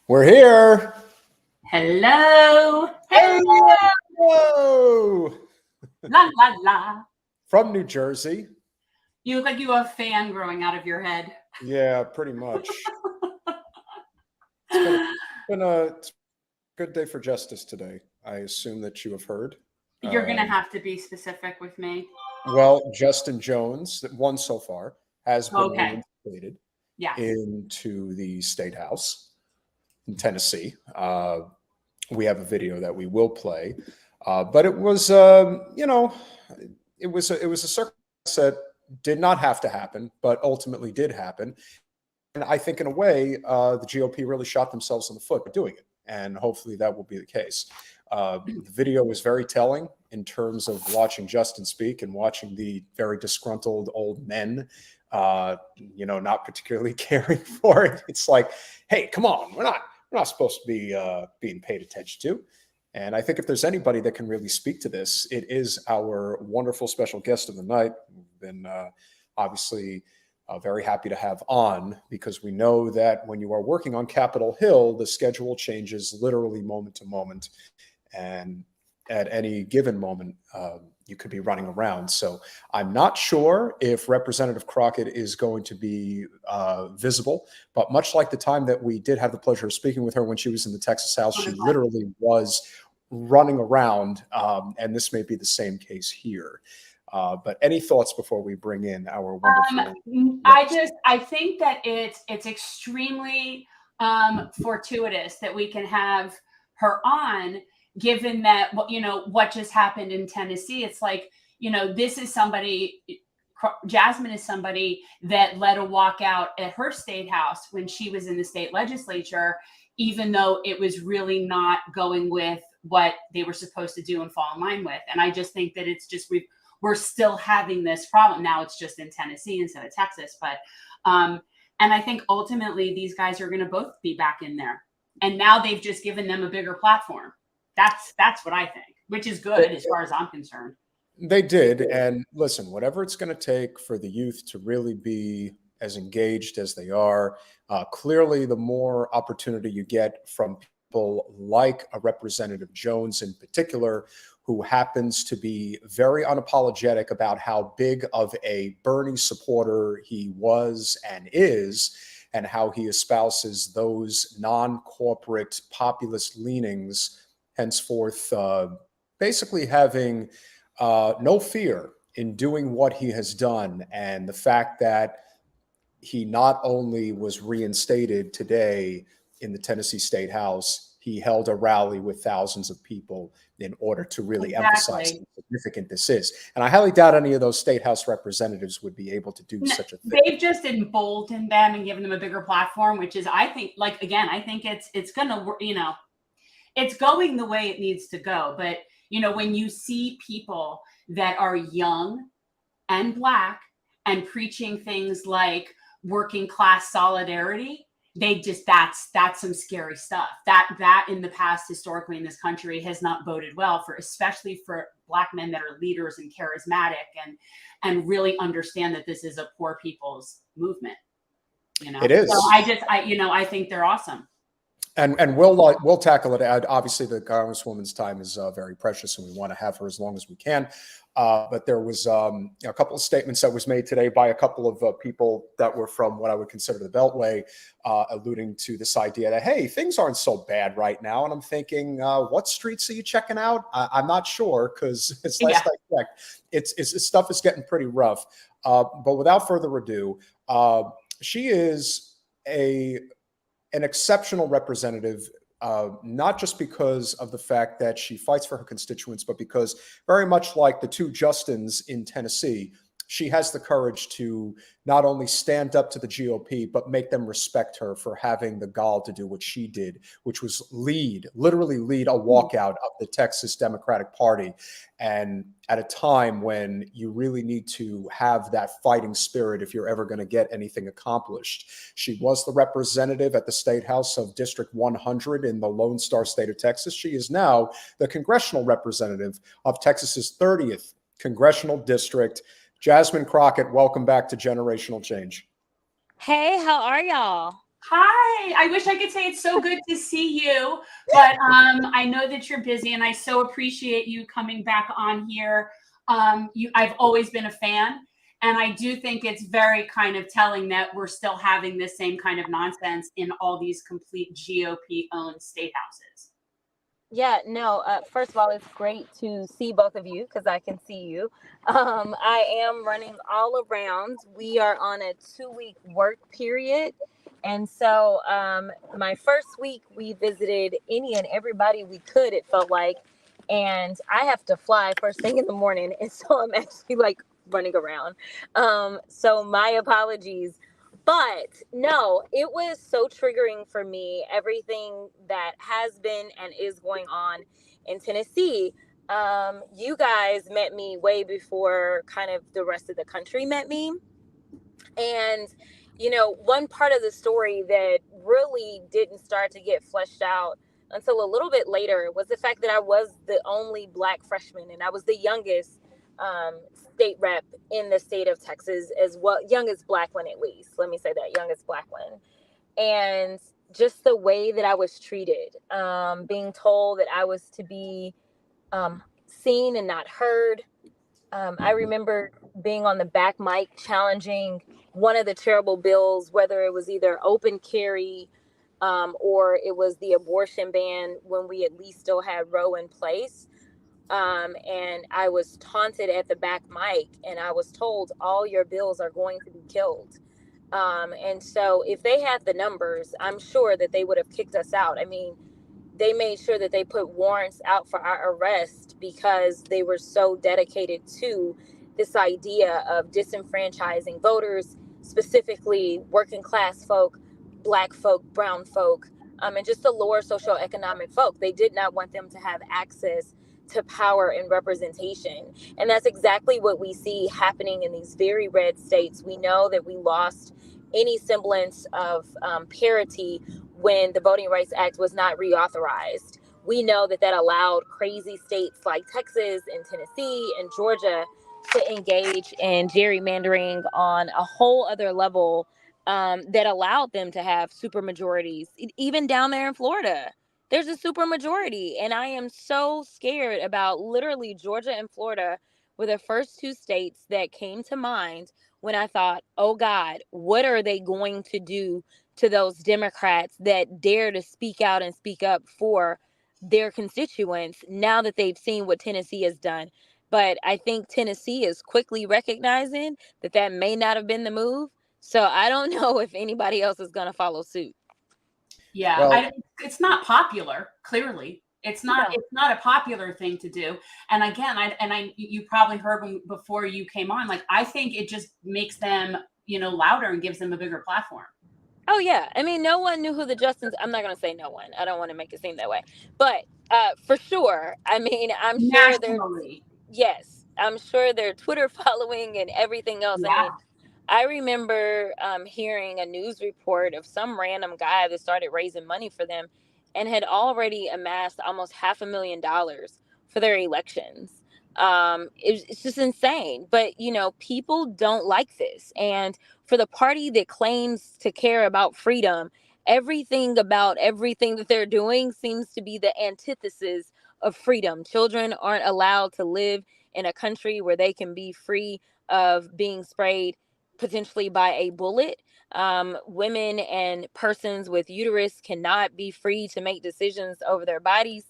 We're here. Hello. Hello. Hello. La, la, la. From New Jersey. You look like you have a fan growing out of your head. Yeah, pretty much. It's been a good day for justice today. I assume that you have heard. You're going to have to be specific with me. Well, Justin Jones, that won so far, has been reinstated into the State House in Tennessee. We have a video that we will play, but it was, it was a circumstance that did not have to happen, but ultimately did happen. And I think in a way, the GOP really shot themselves in the foot by doing it. And hopefully that will be the case. The video was very telling in terms of watching Justin speak and watching the very disgruntled old men, not particularly caring for it. It's like, hey, come on, we're not supposed to be being paid attention to. And I think if there's anybody that can really speak to this, it is our wonderful special guest of the night. We've been obviously very happy to have on, because we know that when you are working on Capitol Hill, the schedule changes literally moment to moment. And at any given moment, you could be running around. So I'm not sure if Representative Crockett is going to be visible, but much like the time that we did have the pleasure of speaking with her when she was in the Texas House, she literally was running around, and this may be the same case here. But any thoughts before we bring in our wonderful? I think that it's extremely fortuitous that we can have her on, given that what just happened in Tennessee. It's like, this is somebody. Jasmine is somebody that led a walkout at her state house when she was in the state legislature, even though it was really not going with what they were supposed to do and fall in line with. And I just think that it's just we're still having this problem. Now it's just in Tennessee instead of Texas. But and I think ultimately these guys are going to both be back in there. And now they've just given them a bigger platform. That's what I think, which is good as far as I'm concerned. They did. And listen, whatever it's going to take for the youth to really be as engaged as they are, clearly the more opportunity you get from people like a Representative Jones in particular, who happens to be very unapologetic about how big of a Bernie supporter he was and is, and how he espouses those non-corporate populist leanings, henceforth basically having no fear in doing what he has done. And the fact that he not only was reinstated today in the Tennessee State House, he held a rally with thousands of people in order to really emphasize how significant this is. And I highly doubt any of those state house representatives would be able to do such a thing. They've just emboldened them and given them a bigger platform, which is, I think, I think it's going to, it's going the way it needs to go. But, when you see people that are young and Black and preaching things like working class solidarity, that's some scary stuff. That in the past, historically in this country, has not boded well especially for Black men that are leaders and charismatic and really understand that this is a poor people's movement. It is. So I think they're awesome. And we'll tackle it. Obviously, the Congresswoman's time is very precious, and we want to have her as long as we can. But there was a couple of statements that was made today by a couple of people that were from what I would consider the Beltway, alluding to this idea that, hey, things aren't so bad right now. And I'm thinking, what streets are you checking out? I'm not sure, because it's last I checked, it's stuff is getting pretty rough. But without further ado, she is an exceptional representative, not just because of the fact that she fights for her constituents, but because, very much like the two Justins in Tennessee, she has the courage to not only stand up to the GOP, but make them respect her for having the gall to do what she did, which was literally lead a walkout of the Texas Democratic Party. And at a time when you really need to have that fighting spirit if you're ever going to get anything accomplished. She was the representative at the State House of District 100 in the Lone Star State of Texas. She is now the congressional representative of Texas's 30th congressional district. Jasmine Crockett, welcome back to Generational Change. Hey, how are y'all? Hi. I wish I could say it's so good to see you, but I know that you're busy, and I so appreciate you coming back on here. I've always been a fan, and I do think it's very kind of telling that we're still having the same kind of nonsense in all these complete GOP-owned state houses. Yeah, no, first of all, it's great to see both of you because I can see you. I am running all around. We are on a 2-week work period. And so my first week, we visited any and everybody we could, it felt like. And I have to fly first thing in the morning. And so I'm actually like running around. So my apologies. But no, it was so triggering for me, everything that has been and is going on in Tennessee. You guys met me way before kind of the rest of the country met me. And, you know, one part of the story that really didn't start to get fleshed out until a little bit later was the fact that I was the only Black freshman, and I was the youngest state rep in the state of Texas, as well, youngest Black one at least. Let me say that, youngest Black one. And just the way that I was treated, being told that I was to be seen and not heard. I remember being on the back mic challenging one of the terrible bills, whether it was either open carry or it was the abortion ban when we at least still had Roe in place. And I was taunted at the back mic, and I was told all your bills are going to be killed. And so if they had the numbers, I'm sure that they would have kicked us out. I mean, they made sure that they put warrants out for our arrest because they were so dedicated to this idea of disenfranchising voters, specifically working class folk, Black folk, brown folk, and just the lower socioeconomic folk. They did not want them to have access to power and representation. And that's exactly what we see happening in these very red states. We know that we lost any semblance of parity when the Voting Rights Act was not reauthorized. We know that that allowed crazy states like Texas and Tennessee and Georgia to engage in gerrymandering on a whole other level, that allowed them to have super majorities. Even down there in Florida, there's a super majority. And I am so scared about literally Georgia and Florida were the first two states that came to mind when I thought, oh God, what are they going to do to those Democrats that dare to speak out and speak up for their constituents now that they've seen what Tennessee has done? But I think Tennessee is quickly recognizing that that may not have been the move. So I don't know if anybody else is going to follow suit. Yeah, well, it's not popular, clearly. It's not a popular thing to do. And again, you probably heard before you came on, like, I think it just makes them, louder and gives them a bigger platform. Oh yeah. I mean, no one knew who the Justins, I'm not going to say no one. I don't want to make it seem that way. But for sure, I mean, I'm sure I'm sure their Twitter following and everything else. Yeah. I mean, I remember hearing a news report of some random guy that started raising money for them and had already amassed almost $500,000 for their elections. It's just insane. But, people don't like this. And for the party that claims to care about freedom, everything about everything that they're doing seems to be the antithesis of freedom. Children aren't allowed to live in a country where they can be free of being sprayed potentially by a bullet. Women and persons with uterus cannot be free to make decisions over their bodies.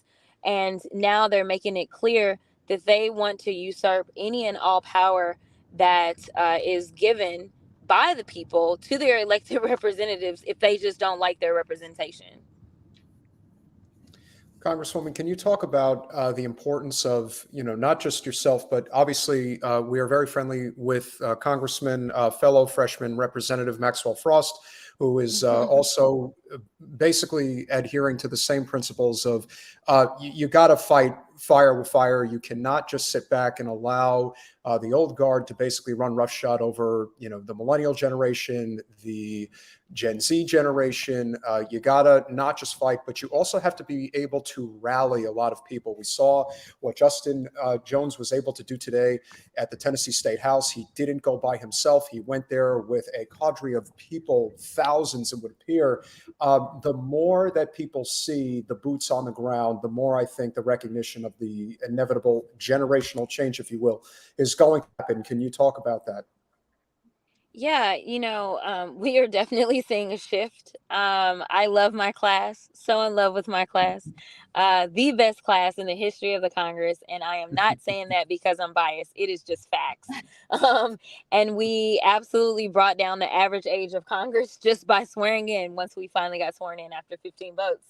And now they're making it clear that they want to usurp any and all power that is given by the people to their elected representatives if they just don't like their representation. Congresswoman, can you talk about the importance of, not just yourself, but obviously we are very friendly with Congressman, fellow freshman Representative Maxwell Frost, who is also basically adhering to the same principles of you got to fight fire with fire. You cannot just sit back and allow the old guard to basically run roughshod over, the millennial generation, the Gen Z generation, you gotta not just fight, but you also have to be able to rally a lot of people. We saw what Justin Jones was able to do today at the Tennessee State House. He didn't go by himself. He went there with a cadre of people, thousands it would appear. The more that people see the boots on the ground, the more I think the recognition of the inevitable generational change, if you will, is going to happen. Can you talk about that? Yeah, we are definitely seeing a shift. I love my class, so in love with my class, the best class in the history of the Congress. And I am not saying that because I'm biased. It is just facts. And we absolutely brought down the average age of Congress just by swearing in once we finally got sworn in after 15 votes.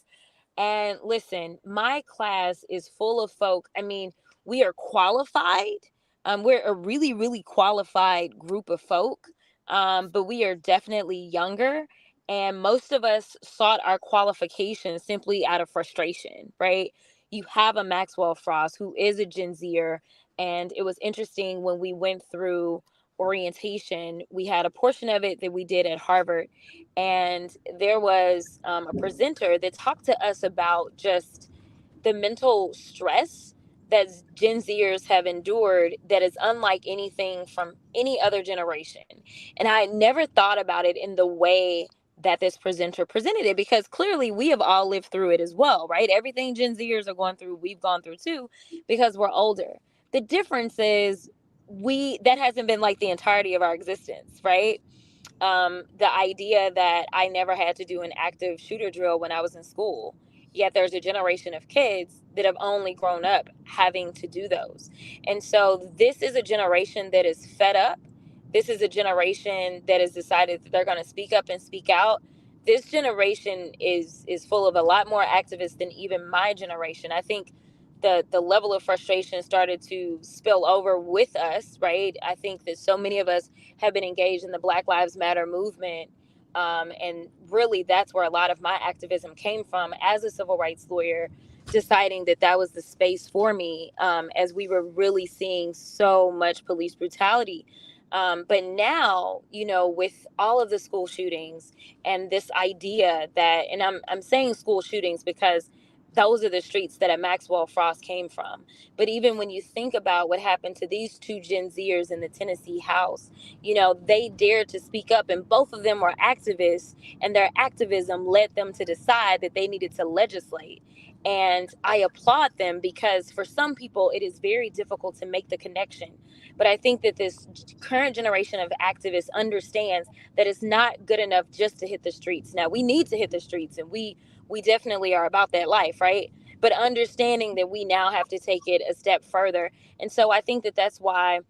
And listen, my class is full of folk. I mean, we are qualified. We're a really, really qualified group of folk, but we are definitely younger. And most of us sought our qualifications simply out of frustration, right? You have a Maxwell Frost who is a Gen Zer. And it was interesting when we went through orientation, we had a portion of it that we did at Harvard, and there was a presenter that talked to us about just the mental stress that Gen Zers have endured that is unlike anything from any other generation. And I never thought about it in the way that this presenter presented it, because clearly we have all lived through it as well, right? Everything Gen Zers are going through, we've gone through too, because we're older. The difference is that hasn't been like the entirety of our existence, right? The idea that I never had to do an active shooter drill when I was in school. Yet there's a generation of kids that have only grown up having to do those. And so this is a generation that is fed up. This is a generation that has decided that they're going to speak up and speak out. This generation is full of a lot more activists than even my generation. I think the level of frustration started to spill over with us, right? I think that so many of us have been engaged in the Black Lives Matter movement. And really, that's where a lot of my activism came from as a civil rights lawyer, deciding that that was the space for me, as we were really seeing so much police brutality. But now, with all of the school shootings and this idea that, and I'm saying school shootings because those are the streets that a Maxwell Frost came from. But even when you think about what happened to these two Gen Zers in the Tennessee House, they dared to speak up, and both of them were activists, and their activism led them to decide that they needed to legislate. And I applaud them, because for some people, it is very difficult to make the connection. But I think that this current generation of activists understands that it's not good enough just to hit the streets. Now, we need to hit the streets, and we definitely are about that life, right? But understanding that we now have to take it a step further. And so I think that that's why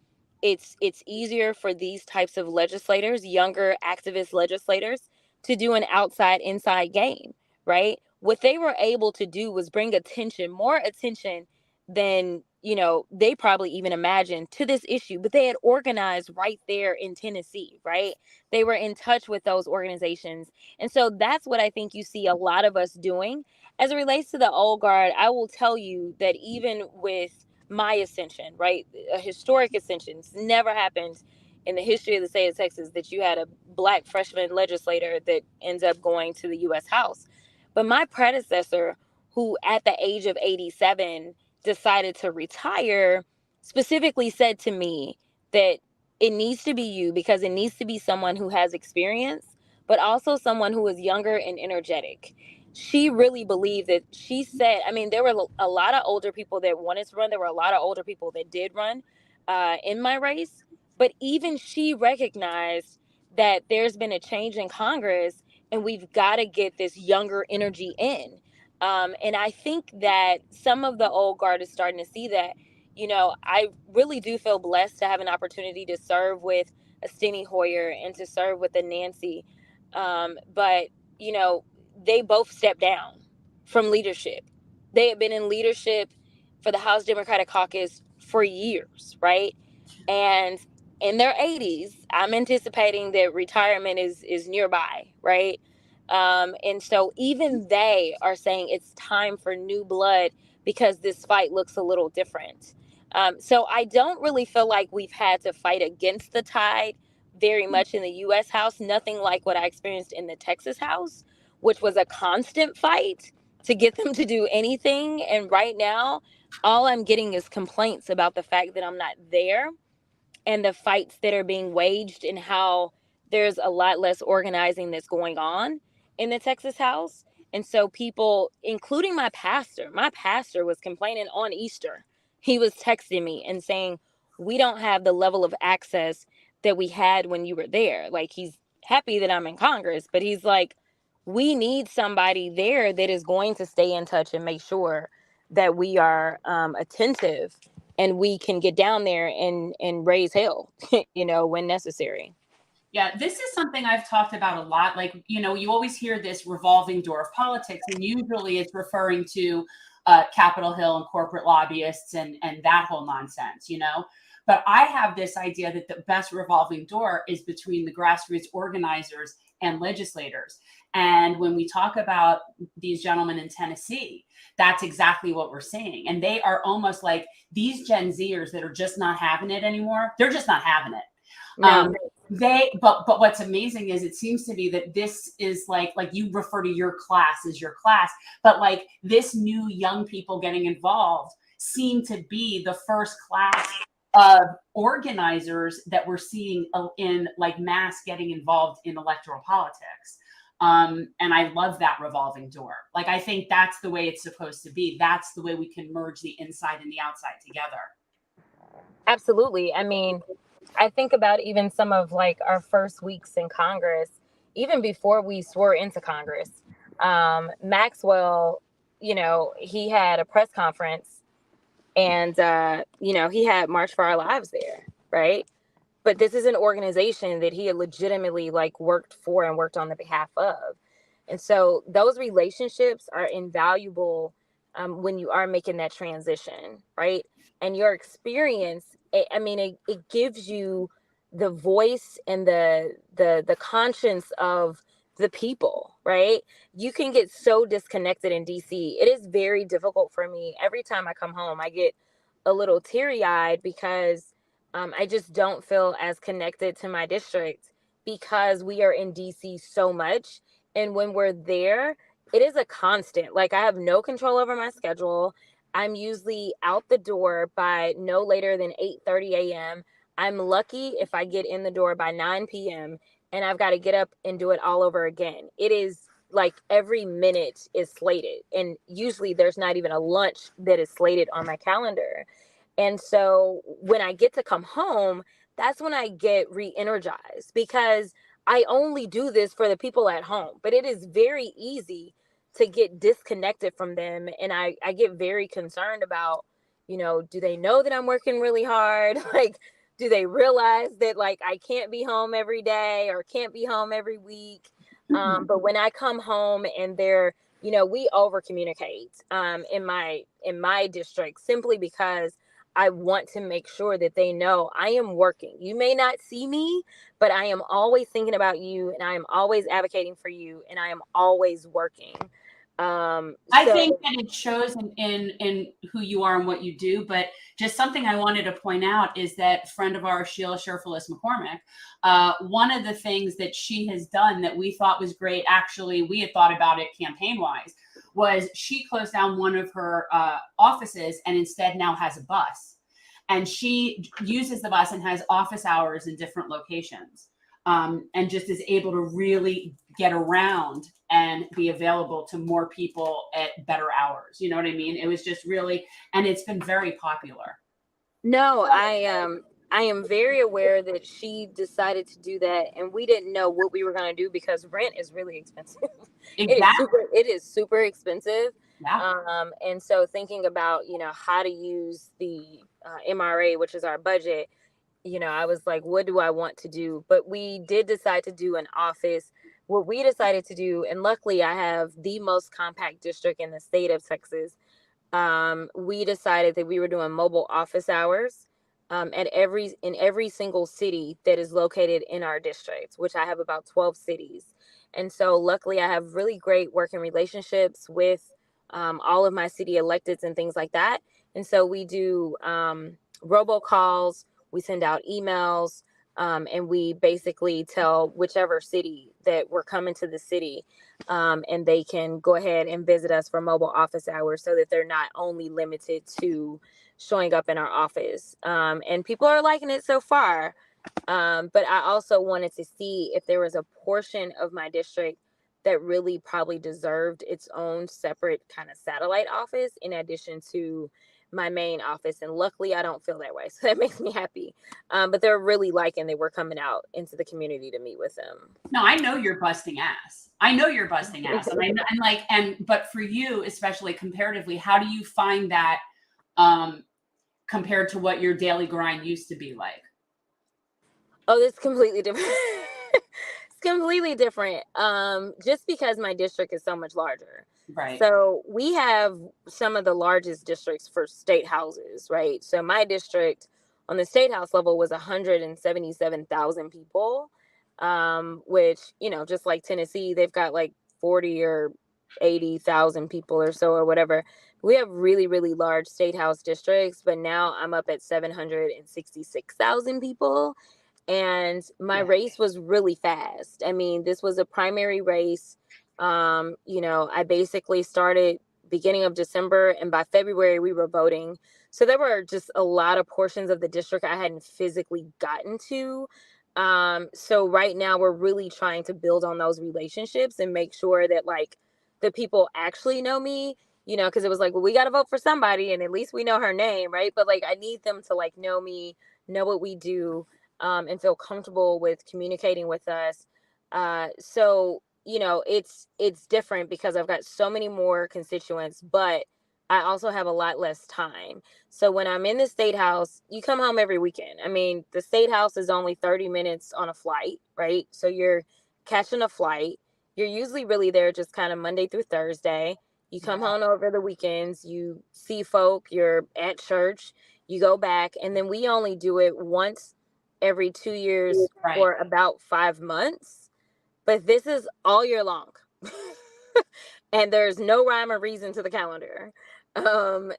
it's easier for these types of legislators, younger activist legislators, to do an outside inside game, right? What they were able to do was bring more attention than they probably even imagined to this issue. But they had organized right there in Tennessee, right? They were in touch with those organizations. And so that's what I think you see a lot of us doing. As it relates to the old guard, I will tell you that even with my ascension, right, a historic ascension, it's never happened in the history of the state of Texas that you had a Black freshman legislator that ends up going to the U.S. House. But my predecessor, who at the age of 87 decided to retire, specifically said to me that it needs to be you, because it needs to be someone who has experience, but also someone who is younger and energetic. She really believed that. She said, I mean, there were a lot of older people that wanted to run. There were a lot of older people that did run in my race. But even she recognized that there's been a change in Congress, and we've got to get this younger energy in. And I think that some of the old guard is starting to see that. I really do feel blessed to have an opportunity to serve with a Steny Hoyer and to serve with a Nancy. But, they both stepped down from leadership. They had been in leadership for the House Democratic Caucus for years, right? And in their 80s, I'm anticipating that retirement is nearby, right? And so even they are saying it's time for new blood, because this fight looks a little different. So I don't really feel like we've had to fight against the tide very much in the U.S. House, nothing like what I experienced in the Texas House, which was a constant fight to get them to do anything. And right now, all I'm getting is complaints about the fact that I'm not there and the fights that are being waged and how there's a lot less organizing that's going on in the Texas House. And so people, including my pastor was complaining on Easter. He was texting me and saying, we don't have the level of access that we had when you were there. Like, he's happy that I'm in Congress, but he's like, we need somebody there that is going to stay in touch and make sure that we are attentive and we can get down there and raise hell, when necessary. Yeah, this is something I've talked about a lot. Like, you always hear this revolving door of politics, and usually it's referring to Capitol Hill and corporate lobbyists and that whole nonsense, But I have this idea that the best revolving door is between the grassroots organizers and legislators. And when we talk about these gentlemen in Tennessee, that's exactly what we're seeing. And they are almost like these Gen Zers that are just not having it anymore. They're just not having it. No. But what's amazing is it seems to be that this is like you refer to your class as your class, but like this new young people getting involved seem to be the first class of organizers that we're seeing in like mass getting involved in electoral politics. And I love that revolving door. Like, I think that's the way it's supposed to be. That's the way we can merge the inside and the outside together. Absolutely. I mean, I think about even some of like our first weeks in Congress, even before we swore into Congress. Maxwell, he had a press conference and, he had March for Our Lives there, right? But this is an organization that he had legitimately like worked for and worked on the behalf of. And so those relationships are invaluable when you are making that transition, right? And your experience, it gives you the voice and the conscience of the people, right? You can get so disconnected in DC. It is very difficult for me. Every time I come home, I get a little teary-eyed because I just don't feel as connected to my district because we are in DC so much. And when we're there, it is a constant. Like, I have no control over my schedule. I'm usually out the door by no later than 8:30 a.m. I'm lucky if I get in the door by 9 p.m. and I've got to get up and do it all over again. It is like every minute is slated. And usually there's not even a lunch that is slated on my calendar. And so when I get to come home, that's when I get re-energized because I only do this for the people at home. But it is very easy to get disconnected from them. And I get very concerned about, do they know that I'm working really hard? Like, do they realize that like I can't be home every day or can't be home every week? But when I come home and they're, we over communicate in my district simply because I want to make sure that they know I am working. You may not see me, but I am always thinking about you and I am always advocating for you and I am always working. I think that it shows in who you are and what you do, but just something I wanted to point out is that friend of ours, Sheila Sherfilis McCormick, one of the things that she has done that we thought was great, actually, we had thought about it campaign-wise, was she closed down one of her offices and instead now has a bus. And she uses the bus and has office hours in different locations. And just is able to really get around and be available to more people at better hours. You know what I mean? It was just really, and it's been very popular. No, I am very aware that she decided to do that, and we didn't know what we were going to do because rent is really expensive. Exactly. It is super expensive. Yeah. And so thinking about, how to use the MRA, which is our budget, I was like, what do I want to do? But we did decide to do an office. What we decided to do, and luckily I have the most compact district in the state of Texas. We decided that we were doing mobile office hours in every single city that is located in our district, which I have about 12 cities. And so luckily I have really great working relationships with all of my city electeds and things like that. And so we do robocalls. We send out emails. And we basically tell whichever city that we're coming to the city, and they can go ahead and visit us for mobile office hours so that they're not only limited to showing up in our office. And people are liking it so far. But I also wanted to see if there was a portion of my district that really probably deserved its own separate kind of satellite office in addition to my main office. And luckily I don't feel that way. So that makes me happy. But they're really liking that we're coming out into the community to meet with them. No, I know you're busting ass. I know you're busting ass. But for you, especially comparatively, how do you find that compared to what your daily grind used to be like? Oh, it's completely different. It's completely different. Just because my district is so much larger. Right. So we have some of the largest districts for state houses, right? So my district on the state house level was 177,000 people, which, you know, just like Tennessee, they've got like 40 or 80,000 people or so or whatever. We have really, really large state house districts, but now I'm up at 766,000 people. And my race was really fast. I mean, this was a primary race. You know, I basically started beginning of December, and by February we were voting. So there were just a lot of portions of the district I hadn't physically gotten to. So right now we're really trying to build on those relationships and make sure that like the people actually know me, you know, because it was like, well, we got to vote for somebody and at least we know her name, right? But like I need them to like know me, know what we do. And feel comfortable with communicating with us. So, you know, it's different because I've got so many more constituents, but I also have a lot less time. So when I'm in the state house, you come home every weekend. I mean, the state house is only 30 minutes on a flight, right? So you're catching a flight. You're usually really there just kind of Monday through Thursday. You come home over the weekends, you see folk, you're at church, you go back, and then we only do it once every 2 years for about 5 months, but this is all year long. And there's no rhyme or reason to the calendar.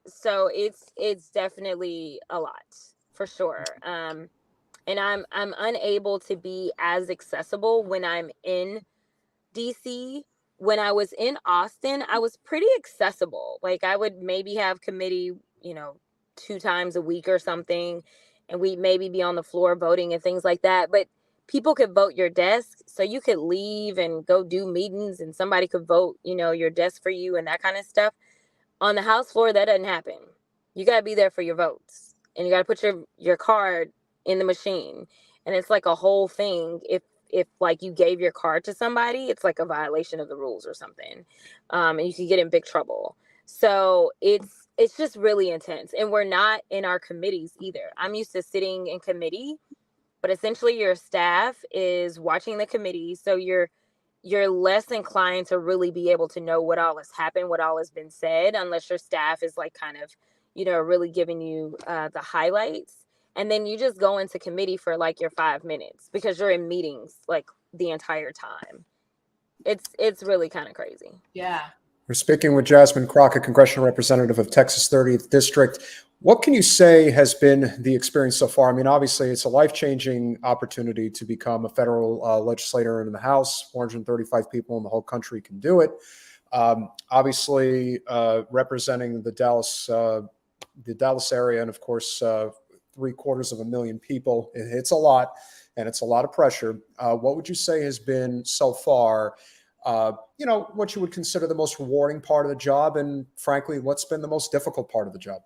So it's definitely a lot for sure. And I'm unable to be as accessible when I'm in DC. When I was in Austin, I was pretty accessible. Like I would maybe have committee, you know, 2 times a week or something, and we'd maybe be on the floor voting and things like that. But people could vote your desk, so you could leave and go do meetings and somebody could vote, you know, your desk for you and that kind of stuff. On the House floor, that doesn't happen. You got to be there for your votes, and you got to put your card in the machine. And it's like a whole thing. If like you gave your card to somebody, it's like a violation of the rules or something. And you could get in big trouble. So it's just really intense. And we're not in our committees either. I'm used to sitting in committee, but essentially your staff is watching the committee. So you're less inclined to really be able to know what all has happened, what all has been said, unless your staff is like kind of, you know, really giving you the highlights. And then you just go into committee for like your 5 minutes because you're in meetings like the entire time. It's really kind of crazy. Yeah. We're speaking with Jasmine Crockett, congressional representative of Texas 30th District. What can you say has been the experience so far? I mean, obviously, it's a life-changing opportunity to become a federal legislator in the House. 435 people in the whole country can do it. Obviously, representing the Dallas area, and of course, 750,000 people. It's a lot, and it's a lot of pressure. What would you say has been so far, you know, what you would consider the most rewarding part of the job, and frankly, what's been the most difficult part of the job?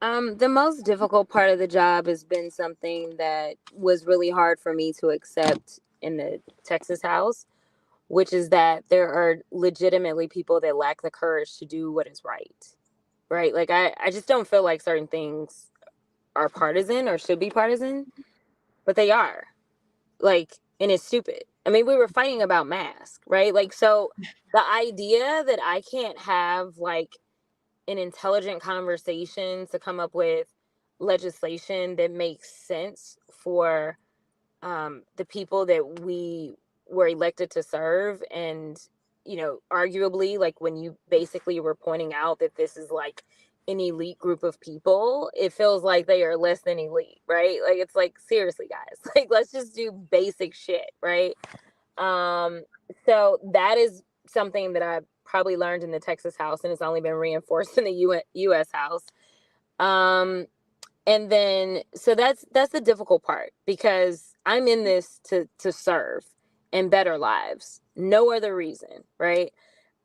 The most difficult part of the job has been something that was really hard for me to accept in the Texas House, which is that there are legitimately people that lack the courage to do what is right. Right? Like I just don't feel like certain things are partisan or should be partisan, but they are. Like, and it's stupid. I mean, we were fighting about masks, right? Like, so the idea that I can't have like an intelligent conversation to come up with legislation that makes sense for the people that we were elected to serve. And, you know, arguably, like when you basically were pointing out that this is like an elite group of people. It feels like they are less than elite, right? Like, it's like, seriously, guys, like, let's just do basic shit, right? So that is something that I probably learned in the Texas House, and it's only been reinforced in the U.S. House. And then, so that's the difficult part, because I'm in this to serve and better lives. No other reason, right?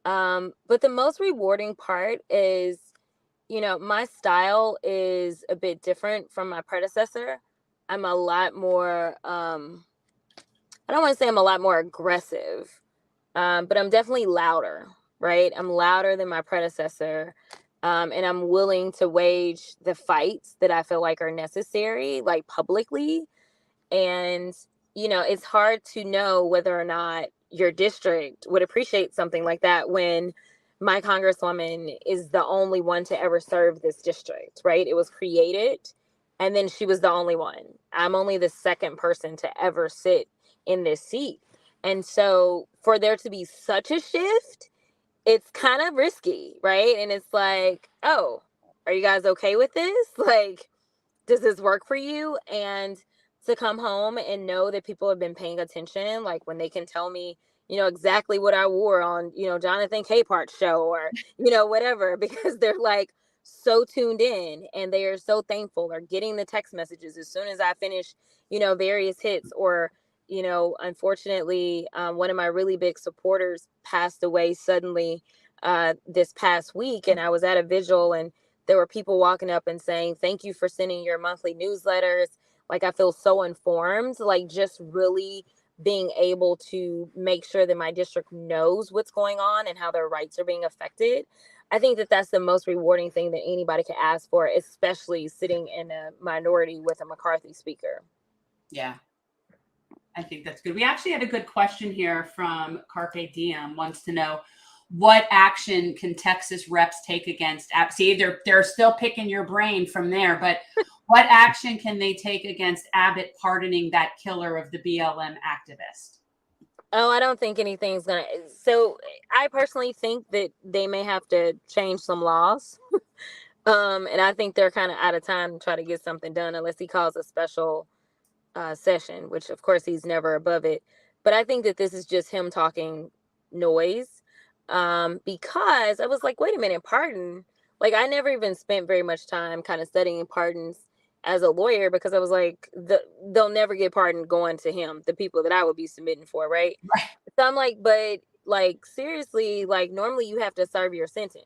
But the most rewarding part is, my style is a bit different from my predecessor. I'm a lot more, I don't want to say I'm a lot more aggressive, but I'm definitely louder, right? I'm louder than my predecessor. And I'm willing to wage the fights that I feel like are necessary, like publicly. And, it's hard to know whether or not your district would appreciate something like that when my congresswoman is the only one to ever serve this district, right? It was created, and then she was the only one. I'm only the second person to ever sit in this seat. And so for there to be such a shift, it's kind of risky, right? And it's like, oh, are you guys okay with this? Like, does this work for you? And to come home and know that people have been paying attention, like when they can tell me, exactly what I wore on, Jonathan Capehart's show, or, whatever, because they're like so tuned in, and they are so thankful, or getting the text messages as soon as I finish, various hits, or, unfortunately, one of my really big supporters passed away suddenly this past week, and I was at a vigil, and there were people walking up and saying, thank you for sending your monthly newsletters. Like, I feel so informed, like, just really being able to make sure that my district knows what's going on and how their rights are being affected. I think that that's the most rewarding thing that anybody can ask for, especially sitting in a minority with a McCarthy speaker. Yeah, I think that's good. We actually had a good question here from Carpe Diem, wants to know, what action can Texas reps take against Abbott? See, they're still picking your brain from there, but what action can they take against Abbott pardoning that killer of the BLM activist? Oh, I don't think anything's gonna. So I personally think that they may have to change some laws. And I think they're kind of out of time to try to get something done unless he calls a special session, which of course he's never above it. But I think that this is just him talking noise. Because I was like, wait a minute, pardon? Like, I never even spent very much time kind of studying pardons as a lawyer, because I was like, they'll never get pardoned going to him, the people that I would be submitting for, right? So I'm like, but like, seriously, like, normally you have to serve your sentence.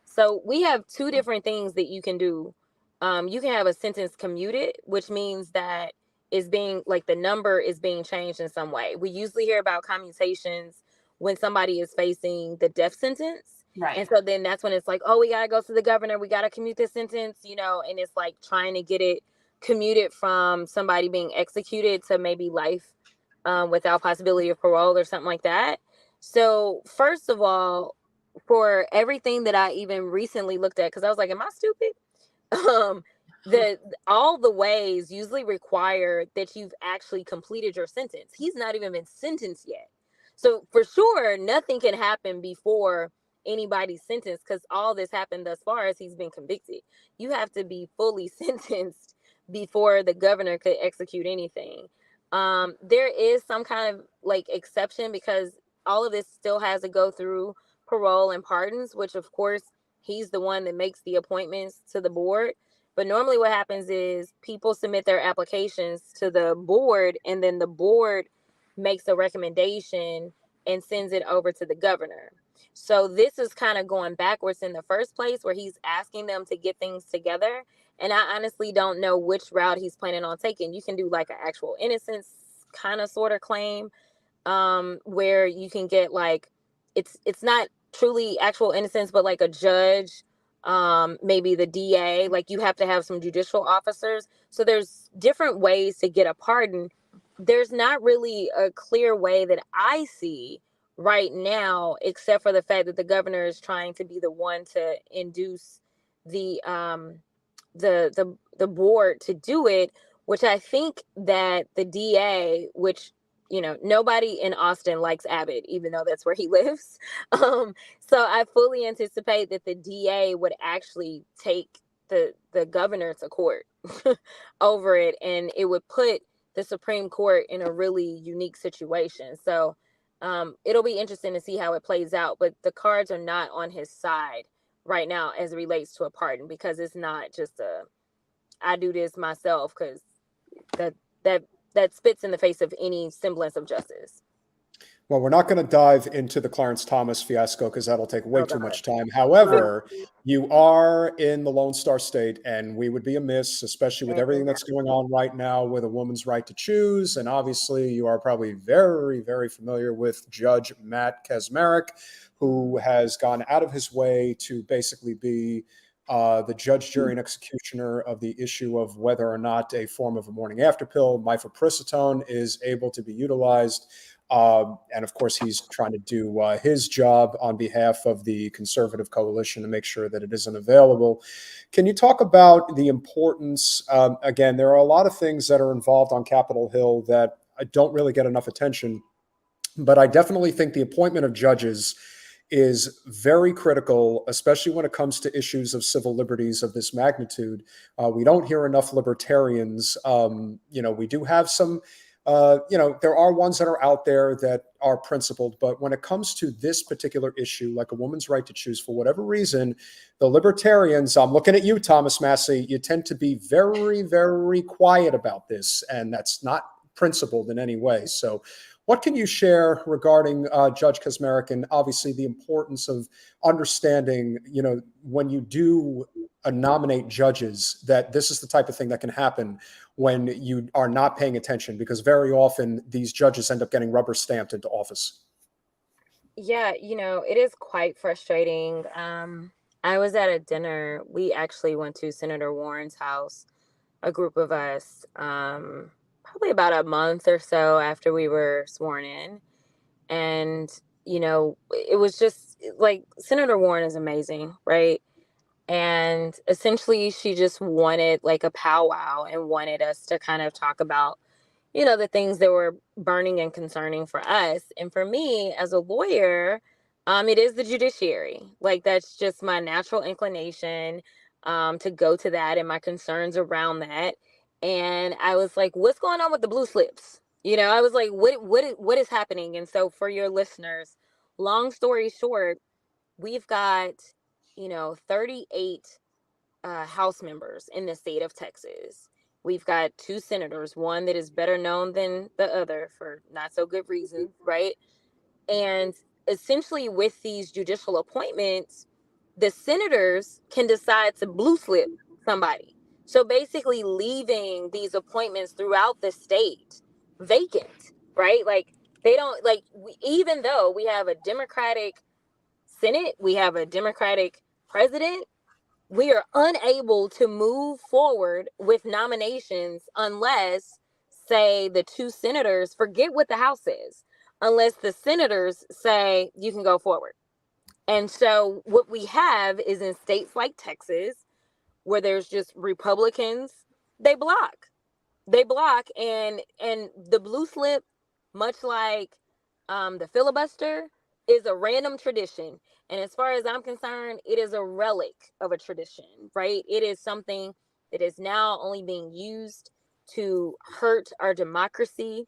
So we have two different things that you can do. You can have a sentence commuted, which means that is being, like, the number is being changed in some way. We usually hear about commutations when somebody is facing the death sentence. Right. And so then that's when it's like, oh, we got to go to the governor. We got to commute this sentence, and it's like trying to get it commuted from somebody being executed to maybe life without possibility of parole or something like that. So first of all, for everything that I even recently looked at, because I was like, am I stupid? All the ways usually require that you've actually completed your sentence. He's not even been sentenced yet. So for sure, nothing can happen before anybody's sentenced, because all this happened thus far as he's been convicted. You have to be fully sentenced before the governor could execute anything. There is some kind of like exception, because all of this still has to go through parole and pardons, which of course he's the one that makes the appointments to the board. But normally what happens is people submit their applications to the board, and then the board makes a recommendation and sends it over to the governor. So this is kind of going backwards in the first place, where he's asking them to get things together. And I honestly don't know which route he's planning on taking. You can do like an actual innocence kind of sort of claim, where you can get like, it's not truly actual innocence, but like a judge, maybe the DA, like you have to have some judicial officers. So there's different ways to get a pardon. There's not really a clear way that I see right now, except for the fact that the governor is trying to be the one to induce the board to do it, which I think that the DA, which nobody in Austin likes Abbott, even though that's where he lives. So I fully anticipate that the DA would actually take the governor to court over it, and it would put the Supreme Court in a really unique situation. So it'll be interesting to see how it plays out, but the cards are not on his side right now as it relates to a pardon, because it's not just I do this myself, because that spits in the face of any semblance of justice. Well, we're not going to dive into the Clarence Thomas fiasco because that'll take way too much time. However, you are in the Lone Star State, and we would be amiss, especially with everything that's going on right now with a woman's right to choose. And obviously, you are probably very, very familiar with Judge Matt Kacsmaryk, who has gone out of his way to basically be the judge, jury, and executioner of the issue of whether or not a form of a morning after pill, mifepristone, is able to be utilized. And of course, he's trying to do his job on behalf of the conservative coalition to make sure that it isn't available. Can you talk about the importance? Again, there are a lot of things that are involved on Capitol Hill that don't really get enough attention, but I definitely think the appointment of judges is very critical, especially when it comes to issues of civil liberties of this magnitude. We don't hear enough libertarians. We do have some, there are ones that are out there that are principled, but when it comes to this particular issue, like a woman's right to choose, for whatever reason, the libertarians, I'm looking at you, Thomas Massie, you tend to be very, very quiet about this, and that's not principled in any way. So what can you share regarding Judge Kacsmaryk, and obviously the importance of understanding, when you do nominate judges, that this is the type of thing that can happen when you are not paying attention, because very often these judges end up getting rubber stamped into office? Yeah, it is quite frustrating. I was at a dinner. We actually went to Senator Warren's house, a group of us, probably about a month or so after we were sworn in. And, it was just like, Senator Warren is amazing, right? And essentially, she just wanted like a powwow and wanted us to kind of talk about, the things that were burning and concerning for us. And for me, as a lawyer, it is the judiciary. Like, that's just my natural inclination to go to that, and my concerns around that. And I was like, what's going on with the blue slips? I was like, what is happening? And so for your listeners, long story short, we've got, 38 House members in the state of Texas. We've got 2 senators, one that is better known than the other for not so good reasons, right? And essentially, with these judicial appointments, the senators can decide to blue slip somebody. So basically, leaving these appointments throughout the state vacant, right? Like, they don't, like, even though we have a Democratic Senate, we have a Democratic president, we are unable to move forward with nominations unless, say, the 2 senators, forget what the House says, unless the senators say you can go forward. And so what we have is, in states like Texas, where there's just Republicans, they block. And the blue slip, much like the filibuster, is a random tradition. And as far as I'm concerned, it is a relic of a tradition, right? It is something that is now only being used to hurt our democracy,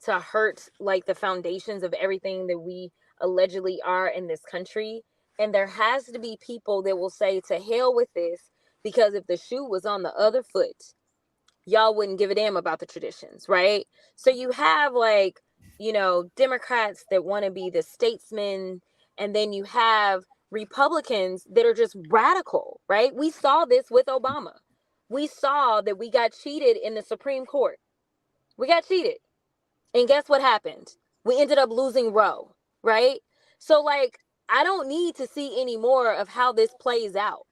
to hurt like the foundations of everything that we allegedly are in this country. And there has to be people that will say, to hell with this, because if the shoe was on the other foot, y'all wouldn't give a damn about the traditions, right? So you have like, Democrats that want to be the statesmen, and then you have Republicans that are just radical, right? We saw this with Obama. We saw that we got cheated in the Supreme Court. We got cheated. And guess what happened? We ended up losing Roe, right? So like, I don't need to see any more of how this plays out.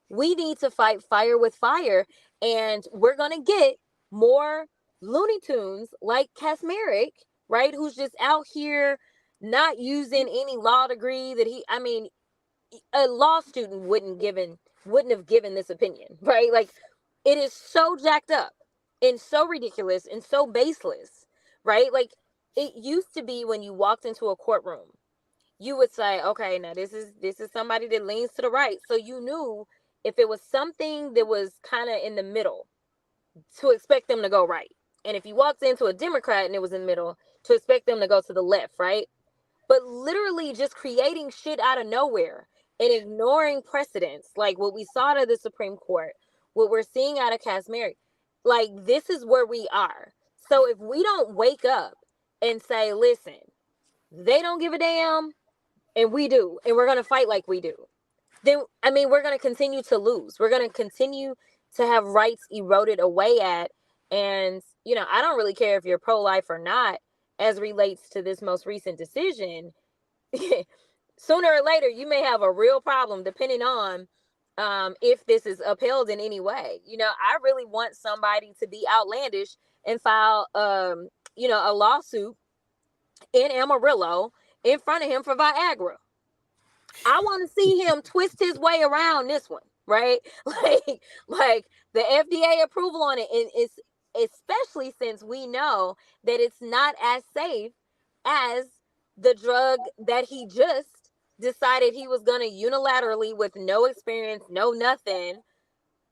We need to fight fire with fire, and we're going to get more Looney Tunes like Kacsmaryk, right? Who's just out here not using any law degree that a law student wouldn't have given this opinion, right? Like, it is so jacked up and so ridiculous and so baseless, right? Like, it used to be when you walked into a courtroom, you would say, okay, now this is somebody that leans to the right. So you knew if it was something that was kind of in the middle, to expect them to go right. And if you walked into a Democrat and it was in the middle, to expect them to go to the left, right? But literally just creating shit out of nowhere and ignoring precedents, like what we saw to the Supreme Court, what we're seeing out of Kashmir, like this is where we are. So if we don't wake up and say, listen, they don't give a damn and we do, and we're going to fight like we do, then, I mean, we're going to continue to lose. We're going to continue to have rights eroded away at. And, you know, I don't really care if you're pro-life or not as relates to this most recent decision. Sooner or later, you may have a real problem depending on if this is upheld in any way. You know, I really want somebody to be outlandish and file, you know, a lawsuit in Amarillo in front of him for Viagra. I want to see him twist his way around this one, right? Like the FDA approval on it, and it's especially since we know that it's not as safe as the drug that he just decided he was going to unilaterally, with no experience, no nothing,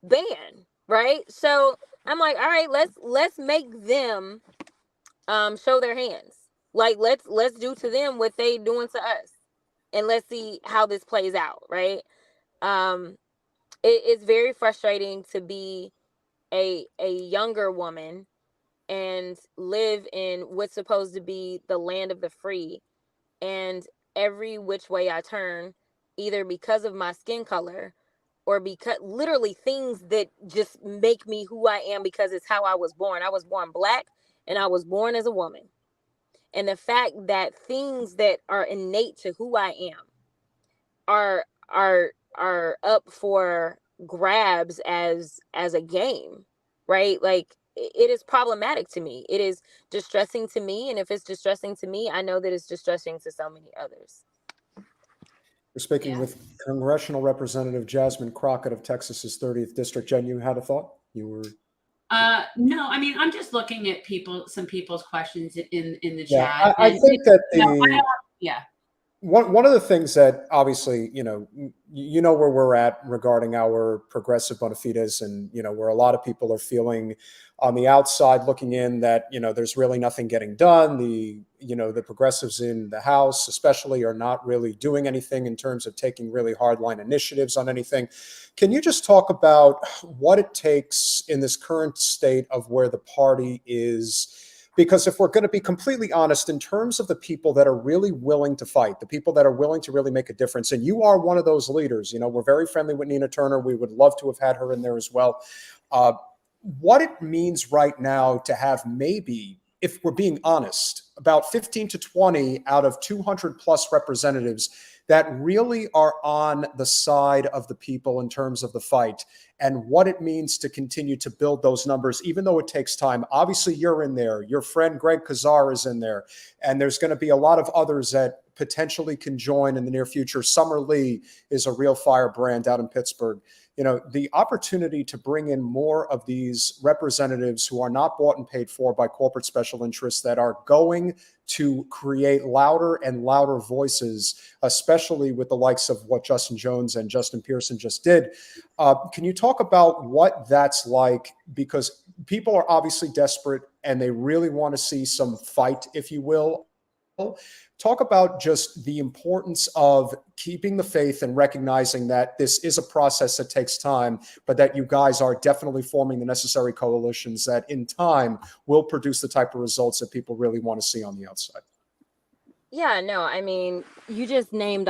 ban, right? So I'm like, all right, let's make them show their hands. Like let's do to them what they doing to us. And let's see how this plays out, right? It's very frustrating to be a younger woman and live in what's supposed to be the land of the free, and every which way I turn, either because of my skin color or because literally things that just make me who I am because it's how I was born. I was born Black and I was born as a woman. And the fact that things that are innate to who I am are up for grabs as a game, right? Like it is problematic to me. It is distressing to me, and if it's distressing to me, I know that it's distressing to so many others. We're speaking with Congressional Representative Jasmine Crockett of Texas's 30th District. Jen, you had a thought? You were no, I mean, I'm just looking at some people's questions in the chat. I think that yeah. One of the things that obviously, you know where we're at regarding our progressive bona fides, and, where a lot of people are feeling on the outside looking in that, there's really nothing getting done. The progressives in the House especially are not really doing anything in terms of taking really hardline initiatives on anything. Can you just talk about what it takes in this current state of where the party is? Because if we're going to be completely honest, in terms of the people that are really willing to fight, the people that are willing to really make a difference, and you are one of those leaders, we're very friendly with Nina Turner. We would love to have had her in there as well. What it means right now to have maybe, if we're being honest, about 15 to 20 out of 200 plus representatives that really are on the side of the people in terms of the fight, and what it means to continue to build those numbers, even though it takes time. Obviously, you're in there. Your friend Greg Kazar is in there. And there's going to be a lot of others that potentially can join in the near future. Summer Lee is a real firebrand out in Pittsburgh. The opportunity to bring in more of these representatives who are not bought and paid for by corporate special interests, that are going to create louder and louder voices, especially with the likes of what Justin Jones and Justin Pearson just did. Can you talk about what that's like? Because people are obviously desperate and they really want to see some fight, if you will. Talk about just the importance of keeping the faith and recognizing that this is a process that takes time, but that you guys are definitely forming the necessary coalitions that in time will produce the type of results that people really want to see on the outside. Yeah, no, I mean, you just rattled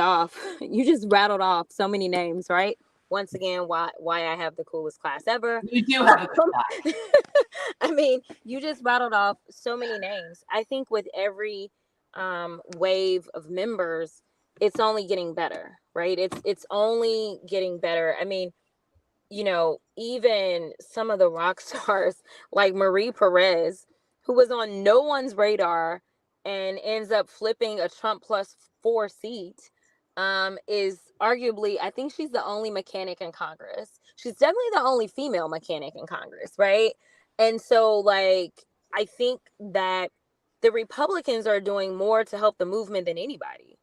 off so many names, right? Once again, why I have the coolest class ever. You do have a good class. I mean, you just rattled off so many names. I think with every wave of members, it's only getting better, right? It's only getting better. I mean, even some of the rock stars like Marie Perez, who was on no one's radar and ends up flipping a Trump +4 seat, is arguably, I think she's the only mechanic in Congress. She's definitely the only female mechanic in Congress, right? And so, like, I think that the Republicans are doing more to help the movement than anybody.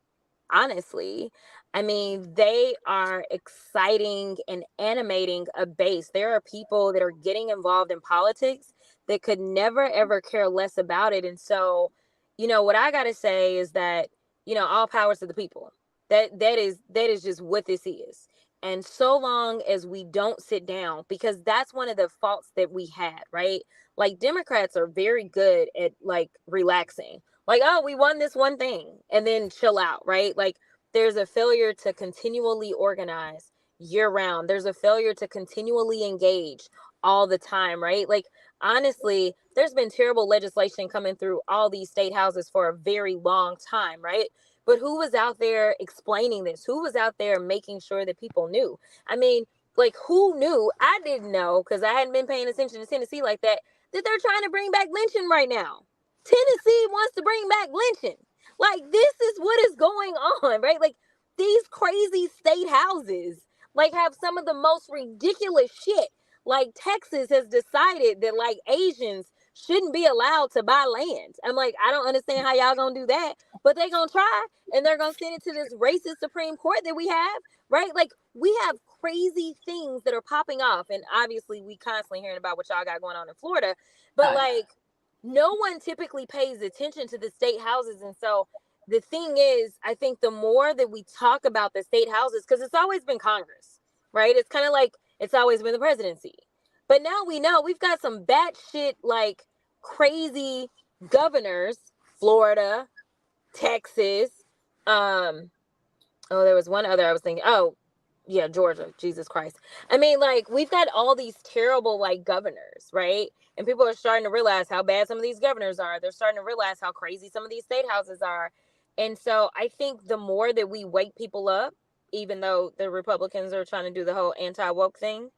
Honestly, I mean, they are exciting and animating a base. There are people that are getting involved in politics that could never, ever care less about it. And so, what I got to say is that, all powers to the people. That is just what this is. And so long as we don't sit down, because that's one of the faults that we had, right? Like, Democrats are very good at like relaxing. Like, oh, we won this one thing and then chill out, right? Like, there's a failure to continually organize year round. There's a failure to continually engage all the time, right? Like, honestly, there's been terrible legislation coming through all these state houses for a very long time, right? But who was out there explaining this? Who was out there making sure that people knew? I mean, like, who knew? I didn't know, because I hadn't been paying attention to Tennessee like that they're trying to bring back lynching right now. Tennessee wants to bring back lynching. Like, this is what is going on, right? Like, these crazy state houses, like, have some of the most ridiculous shit. Like, Texas has decided that, like, Asians shouldn't be allowed to buy land. I'm like, I don't understand how y'all gonna do that, but they gonna try, and they're gonna send it to this racist Supreme Court that we have, right? Like, we have crazy things that are popping off, and obviously we constantly hearing about what y'all got going on in Florida, but like, no one typically pays attention to the state houses. And so the thing is, I think the more that we talk about the state houses, because it's always been Congress, right? It's kind of like it's always been the presidency. But now we know we've got some batshit, like, crazy governors, Florida, Texas. There was one other I was thinking. Oh, yeah, Georgia. Jesus Christ. I mean, like, we've got all these terrible, like, governors, right? And people are starting to realize how bad some of these governors are. They're starting to realize how crazy some of these state houses are. And so I think the more that we wake people up, even though the Republicans are trying to do the whole anti-woke thing,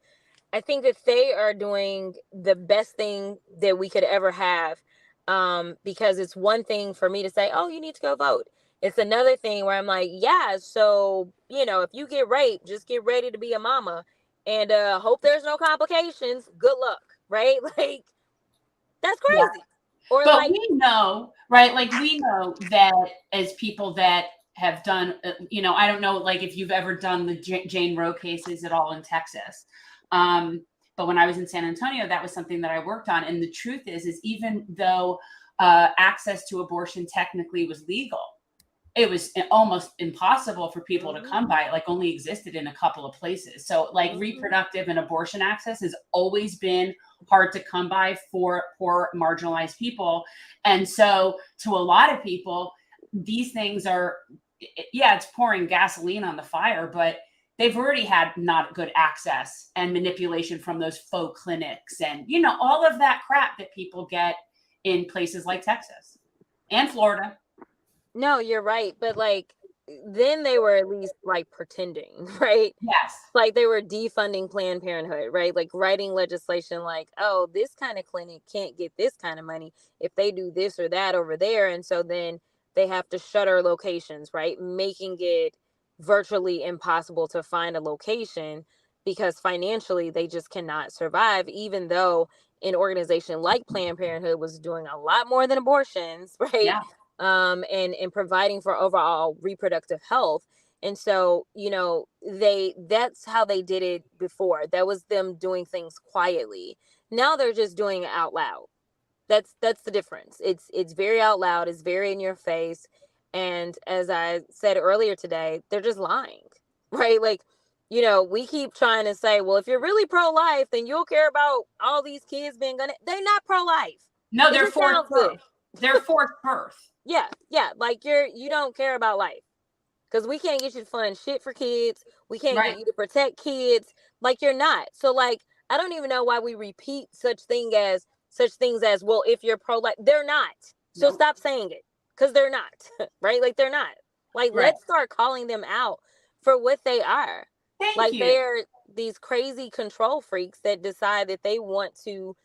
I think that they are doing the best thing that we could ever have, because it's one thing for me to say, oh, you need to go vote. It's another thing where I'm like, yeah, so, if you get raped, just get ready to be a mama and hope there's no complications. Good luck, right? Like, that's crazy. Yeah. Or but like, we know, right? Like, we know that as people that have done, I don't know, like, if you've ever done the Jane Roe cases at all in Texas. But when I was in San Antonio, that was something that I worked on. And the truth is even though access to abortion technically was legal, it was almost impossible for people to come by. It, like, only existed in a couple of places. So, like, reproductive and abortion access has always been hard to come by for poor, marginalized people. And so to a lot of people, these things are, it's pouring gasoline on the fire, but they've already had not good access and manipulation from those faux clinics and, all of that crap that people get in places like Texas and Florida. No, you're right. But, like, then they were at least, like, pretending, right? Yes. Like, they were defunding Planned Parenthood, right? Like, writing legislation like, oh, this kind of clinic can't get this kind of money if they do this or that over there. And so then they have to shutter locations, right? Making it virtually impossible to find a location because financially they just cannot survive, even though an organization like Planned Parenthood was doing a lot more than abortions, right? Yeah. And providing for overall reproductive health. And so, that's how they did it before. That was them doing things quietly. Now they're just doing it out loud. That's the difference. It's very out loud. It's very in your face. And as I said earlier today, they're just lying, right? Like, we keep trying to say, well, if you're really pro-life, then you'll care about all these kids being they're not pro-life. No, they're for birth. They're for birth. Yeah. Like, you don't care about life because we can't get you to fund shit for kids. We can't get you to protect kids. Like, you're not. So, like, I don't even know why we repeat such things as, well, if you're pro-life, they're not. So stop saying it because they're not, right? Like, they're not. Like, let's start calling them out for what they are. Thank you. They're these crazy control freaks that decide that they want to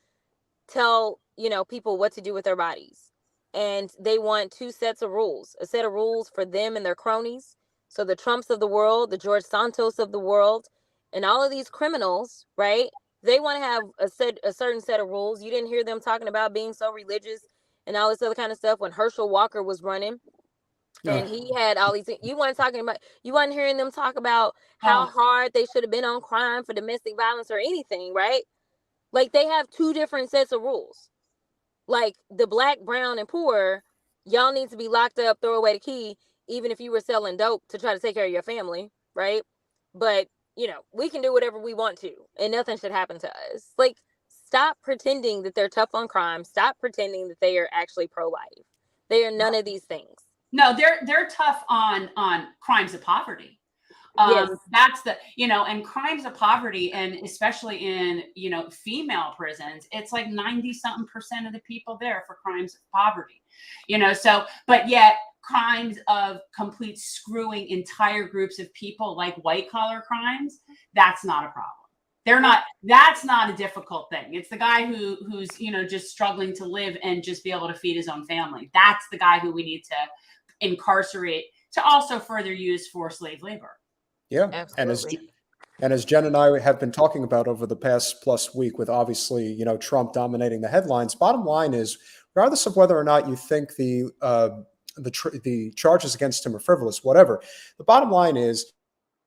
tell, people what to do with their bodies. And they want two sets of rules, a set of rules for them and their cronies. So the Trumps of the world, the George Santos of the world, and all of these criminals, right? They want to have a certain set of rules. You didn't hear them talking about being so religious and all this other kind of stuff when Herschel Walker was running. And he had all these, you weren't hearing them talk about how hard they should have been on crime for domestic violence or anything, right? Like, they have two different sets of rules. Like, the black, brown, and poor, y'all need to be locked up, throw away the key, even if you were selling dope to try to take care of your family, right? But, you know, we can do whatever we want to, and nothing should happen to us. Like, stop pretending that they're tough on crime. Stop pretending that they are actually pro-life. They are none of these things. No, they're tough on crimes of poverty. Yes. That's the, you know, and crimes of poverty, and especially in, you know, female prisons, it's like 90-something% of the people there for crimes of poverty, you know, so, but yet crimes of complete screwing entire groups of people, like white collar crimes, that's not a problem. That's not a difficult thing. It's the guy who's, you know, just struggling to live and just be able to feed his own family. That's the guy who we need to incarcerate to also further use for slave labor. Yeah. Absolutely. And as Jen and I have been talking about over the past plus week, with obviously, you know, Trump dominating the headlines, bottom line is, regardless of whether or not you think the charges against him are frivolous, whatever, the bottom line is,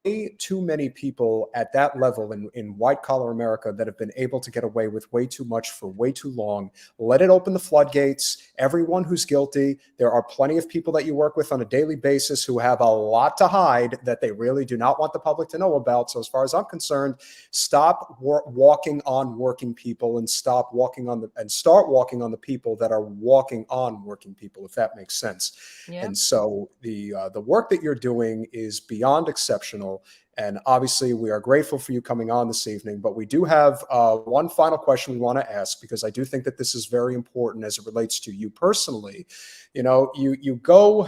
way too many people at that level in white collar America that have been able to get away with way too much for way too long. Let it open the floodgates. Everyone who's guilty. There are plenty of people that you work with on a daily basis who have a lot to hide that they really do not want the public to know about. So as far as I'm concerned, stop walking on working people and start walking on the people that are walking on working people, if that makes sense. Yeah. And so the work that you're doing is beyond exceptional. And obviously, we are grateful for you coming on this evening. But we do have one final question we want to ask, because I do think that this is very important as it relates to you personally. You know, you go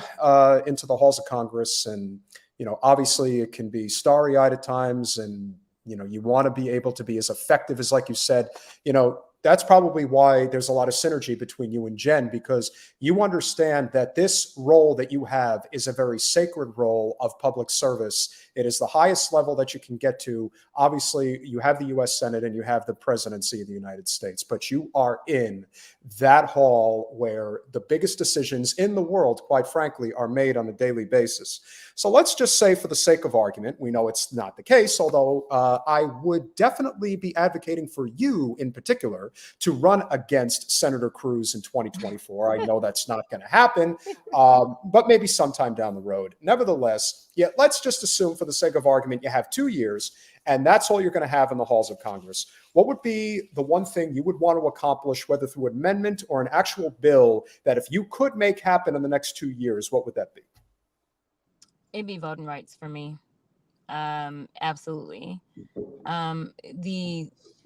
into the halls of Congress, and, you know, obviously it can be starry-eyed at times, and, you know, you want to be able to be as effective as, like you said, you know, that's probably why there's a lot of synergy between you and Jen, because you understand that this role that you have is a very sacred role of public service. It is the highest level that you can get to. Obviously, you have the U.S. Senate and you have the presidency of the United States, but you are in that hall where the biggest decisions in the world, quite frankly, are made on a daily basis. So let's just say, for the sake of argument, we know it's not the case, although I would definitely be advocating for you in particular to run against Senator Cruz in 2024. I know that's not going to happen, but maybe sometime down the road. Nevertheless, yeah, let's just assume, for the sake of argument, you have 2 years, and that's all you're going to have in the halls of Congress. What would be the one thing you would want to accomplish, whether through amendment or an actual bill, that if you could make happen in the next 2 years, what would that be? It'd be voting rights for me. Absolutely.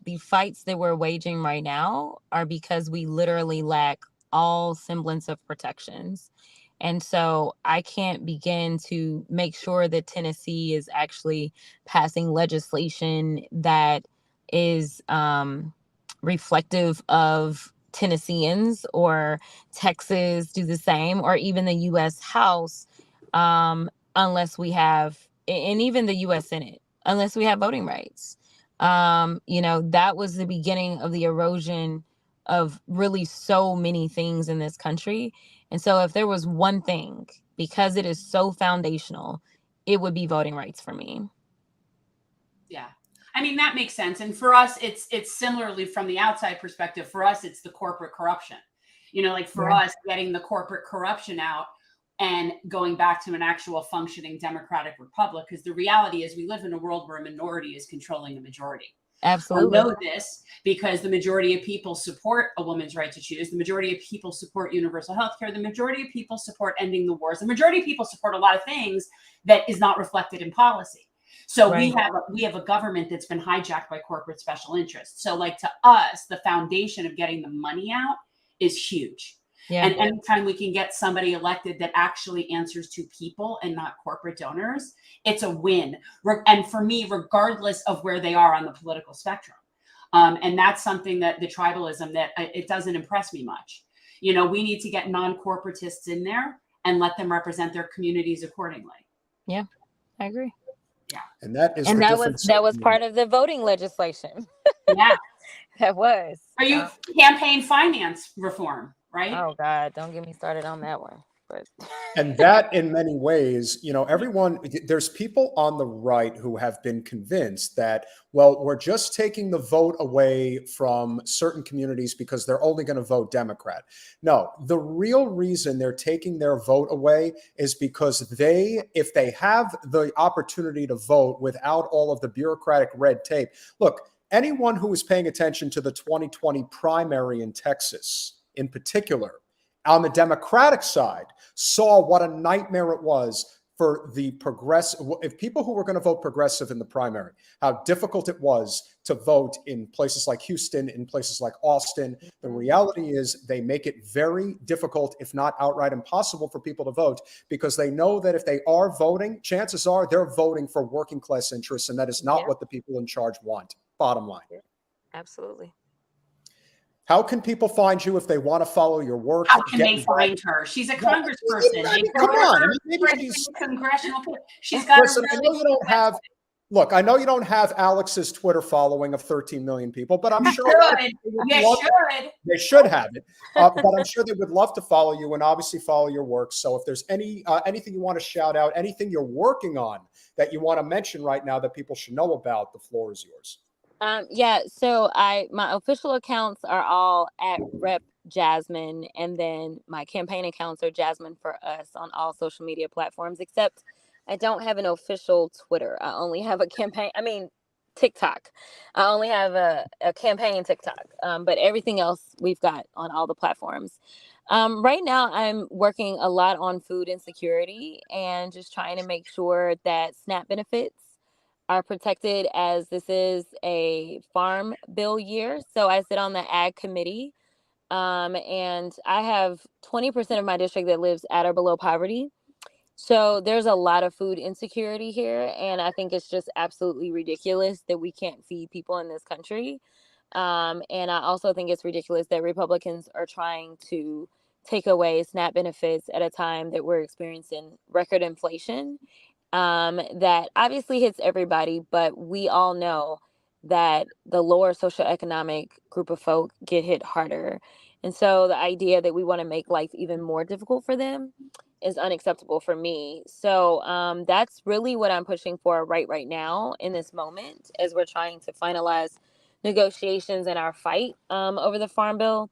The fights that we're waging right now are because we literally lack all semblance of protections. And so I can't begin to make sure that Tennessee is actually passing legislation that is reflective of Tennesseans, or Texas do the same, or even the U.S. House, unless we have, and even the U.S. Senate, unless we have voting rights. You know, that was the beginning of the erosion of really so many things in this country. And so if there was one thing, because it is so foundational, it would be voting rights for me. Yeah. I mean, that makes sense. And for us, it's similarly from the outside perspective. For us, it's the corporate corruption. You know, like for us, getting the corporate corruption out and going back to an actual functioning democratic republic. Because the reality is, we live in a world where a minority is controlling a majority. Absolutely. I know this because the majority of people support a woman's right to choose. The majority of people support universal health care. The majority of people support ending the wars. The majority of people support a lot of things that is not reflected in policy. So we have a government that's been hijacked by corporate special interests. So, like, to us, the foundation of getting the money out is huge. Yeah. And anytime we can get somebody elected that actually answers to people and not corporate donors, it's a win. And for me, regardless of where they are on the political spectrum. And that's something that the tribalism, that it doesn't impress me much. You know, we need to get non-corporatists in there and let them represent their communities accordingly. Yeah, I agree. Yeah. And that is, and that was part of the voting legislation. Yeah. That was. Are you campaign finance reform? right? Oh God, don't get me started on that one. But and that in many ways, there's people on the right who have been convinced that, well, we're just taking the vote away from certain communities because they're only going to vote Democrat. No, the real reason they're taking their vote away is because if they have the opportunity to vote without all of the bureaucratic red tape, look, anyone who was paying attention to the 2020 primary in Texas in particular, on the Democratic side, saw what a nightmare it was for the if people who were going to vote progressive in the primary, how difficult it was to vote in places like Houston, in places like Austin. The reality is they make it very difficult, if not outright impossible, for people to vote, because they know that if they are voting, chances are they're voting for working class interests, and that is not what the people in charge want. Bottom line. Absolutely. How can people find you if they want to follow your work? How can they find her? She's a congressperson. Come on. Congressional. She's got Listen, I know you don't have. Look, I know you don't have Alex's Twitter following of 13 million people, but I'm sure they should have it. But I'm sure they would love to follow you and obviously follow your work. So if there's anything you want to shout out, anything you're working on that you want to mention right now that people should know about, the floor is yours. So my official accounts are all at Rep Jasmine, and then my campaign accounts are Jasmine for Us on all social media platforms, except I don't have an official Twitter. I only have a TikTok. I only have a campaign TikTok, but everything else we've got on all the platforms. Right now, I'm working a lot on food insecurity and just trying to make sure that SNAP benefits are protected, as this is a farm bill year. So I sit on the ag committee, and I have 20% of my district that lives at or below poverty. So there's a lot of food insecurity here, and I think it's just absolutely ridiculous that we can't feed people in this country. And I also think it's ridiculous that Republicans are trying to take away SNAP benefits at a time that we're experiencing record inflation. That obviously hits everybody, but we all know that the lower socioeconomic group of folk get hit harder. And so the idea that we want to make life even more difficult for them is unacceptable for me. So that's really what I'm pushing for right now in this moment, as we're trying to finalize negotiations in our fight over the farm bill.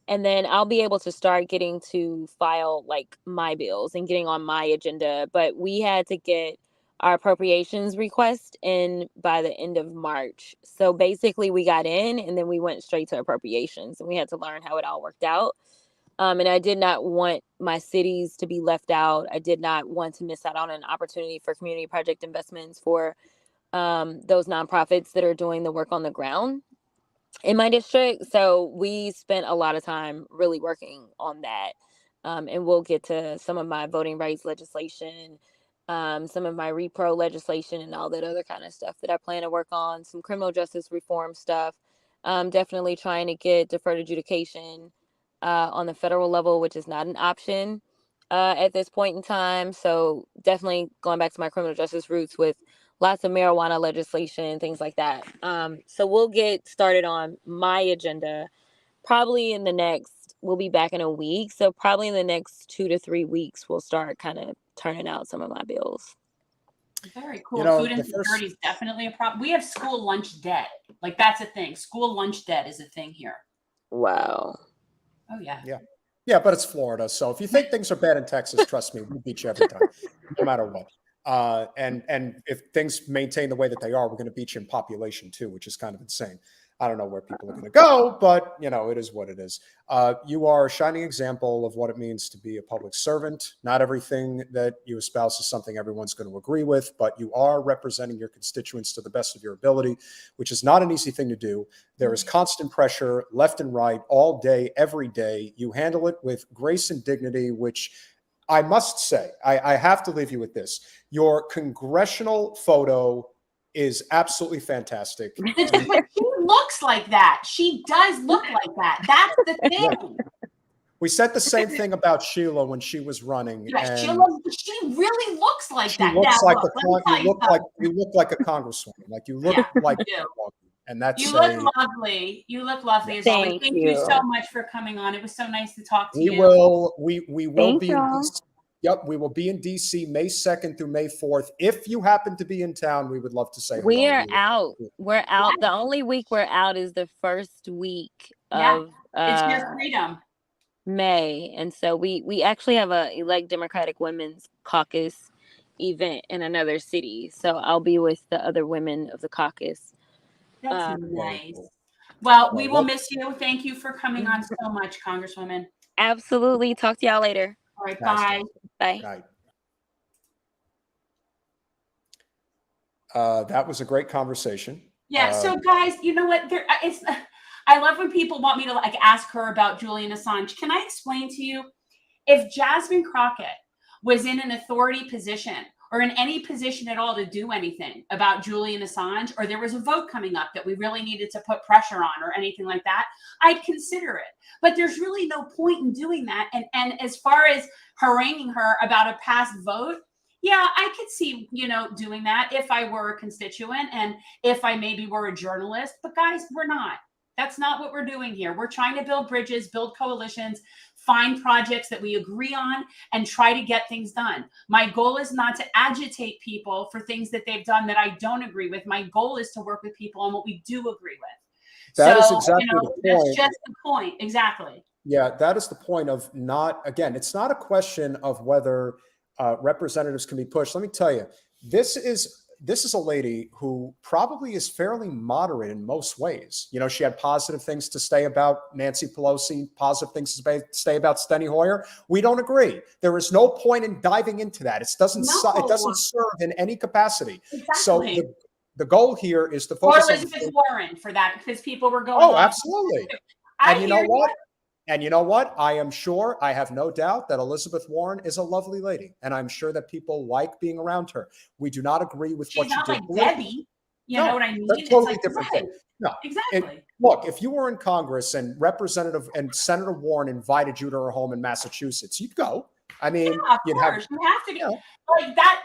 And then I'll be able to start getting to file like my bills and getting on my agenda. But we had to get our appropriations request in by the end of March. So basically we got in and then we went straight to appropriations, and we had to learn how it all worked out. And I did not want my cities to be left out. I did not want to miss out on an opportunity for community project investments for those nonprofits that are doing the work on the ground in my district. So we spent a lot of time really working on that. And we'll get to some of my voting rights legislation, some of my repro legislation, and all that other kind of stuff that I plan to work on, some criminal justice reform stuff. Definitely trying to get deferred adjudication on the federal level, which is not an option at this point in time. So definitely going back to my criminal justice roots with lots of marijuana legislation, things like that. So we'll get started on my agenda probably we'll be back in a week. So probably in the next 2 to 3 weeks, we'll start kind of turning out some of my bills. Very cool. Food insecurity is definitely a problem. We have school lunch debt. Like, that's a thing. School lunch debt is a thing here. Wow. Oh, yeah. Yeah, but it's Florida. So if you think things are bad in Texas, trust me, we'll beat you every time, no matter what. And if things maintain the way that they are, we're going to beat you in population too, which is kind of insane. I don't know where people are going to go, but it is what it is. You are a shining example of what it means to be a public servant. Not everything that you espouse is something everyone's going to agree with, but you are representing your constituents to the best of your ability, which is not an easy thing to do. There is constant pressure left and right all day, every day. You handle it with grace and dignity, which I must say, I have to leave you with this. Your congressional photo is absolutely fantastic. But she looks like that. She does look like that. That's the thing. Yeah. We said the same thing about Sheila when she was running. Yeah, Sheila, she really looks like that. You look like a congresswoman. Like, you look like And that's you look lovely. You look lovely as always. Thank you so much for coming on. It was so nice to talk to you. We will be in DC. Yep, we will be in DC May 2nd through May 4th. If you happen to be in town, we would love to say hello. We are out. We're out. The only week we're out is the first week of it's your freedom. May. And so we actually have a Elect Democratic Women's Caucus event in another city. So I'll be with the other women of the caucus. That's nice. Well, we will miss you. Thank you for coming on so much, Congresswoman. Absolutely. Talk to y'all later. All right. Bye. Bye. That was a great conversation. Yeah. So guys, you know what? I love when people want me to like ask her about Julian Assange. Can I explain to you, if Jasmine Crockett was in an authority position or in any position at all to do anything about Julian Assange, or there was a vote coming up that we really needed to put pressure on or anything like that, I'd consider it. But there's really no point in doing that. And as far as haranguing her about a past vote, yeah, I could see, doing that if I were a constituent and if I maybe were a journalist. But guys, we're not. That's not what we're doing here. We're trying to build bridges, build coalitions, find projects that we agree on, and try to get things done. My goal is not to agitate people for things that they've done that I don't agree with. My goal is to work with people on what we do agree with. That is exactly the point. That's just the point. Exactly. Yeah, that is the point of it's not a question of whether representatives can be pushed. Let me tell you, this is a lady who probably is fairly moderate in most ways. She had positive things to say about Nancy Pelosi, positive things to say about Steny Hoyer. We don't agree. There is no point in diving into that. It doesn't serve in any capacity. Exactly. So the goal here is to focus on Elizabeth Warren for that, because people were going. Oh, absolutely. And you know what? And you know what? I am sure, I have no doubt that Elizabeth Warren is a lovely lady. And I'm sure that people like being around her. We do not agree with what she did. She's not like Debbie. You know what I mean? That's totally different thing. No, exactly. Look, if you were in Congress and Representative and Senator Warren invited you to her home in Massachusetts, you'd go. I mean, you have to go. Like that.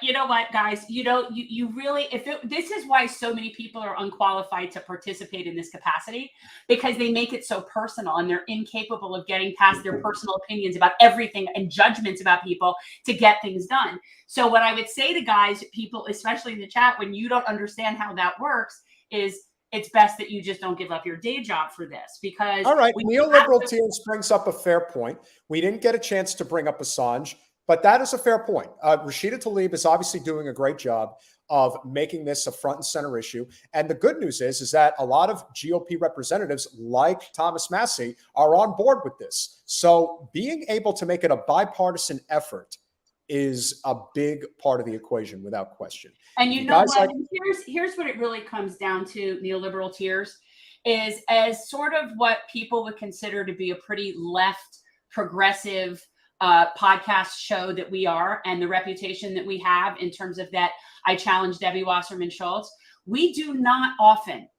You know what, guys? You really, this is why so many people are unqualified to participate in this capacity, because they make it so personal and they're incapable of getting past their personal opinions about everything and judgments about people to get things done. So what I would say to guys, people, especially in the chat, when you don't understand how that works, is it's best that you just don't give up your day job for this, because all right, neoliberal tears brings up a fair point. We didn't get a chance to bring up Assange. But that is a fair point. Rashida Tlaib is obviously doing a great job of making this a front and center issue. And the good news is that a lot of GOP representatives like Thomas Massie are on board with this. So being able to make it a bipartisan effort is a big part of the equation without question. And you know what? Here's what it really comes down to, neoliberal tears, is as sort of what people would consider to be a pretty left progressive podcast show that we are, and the reputation that we have in terms of that. I challenge Debbie Wasserman Schultz. We do not often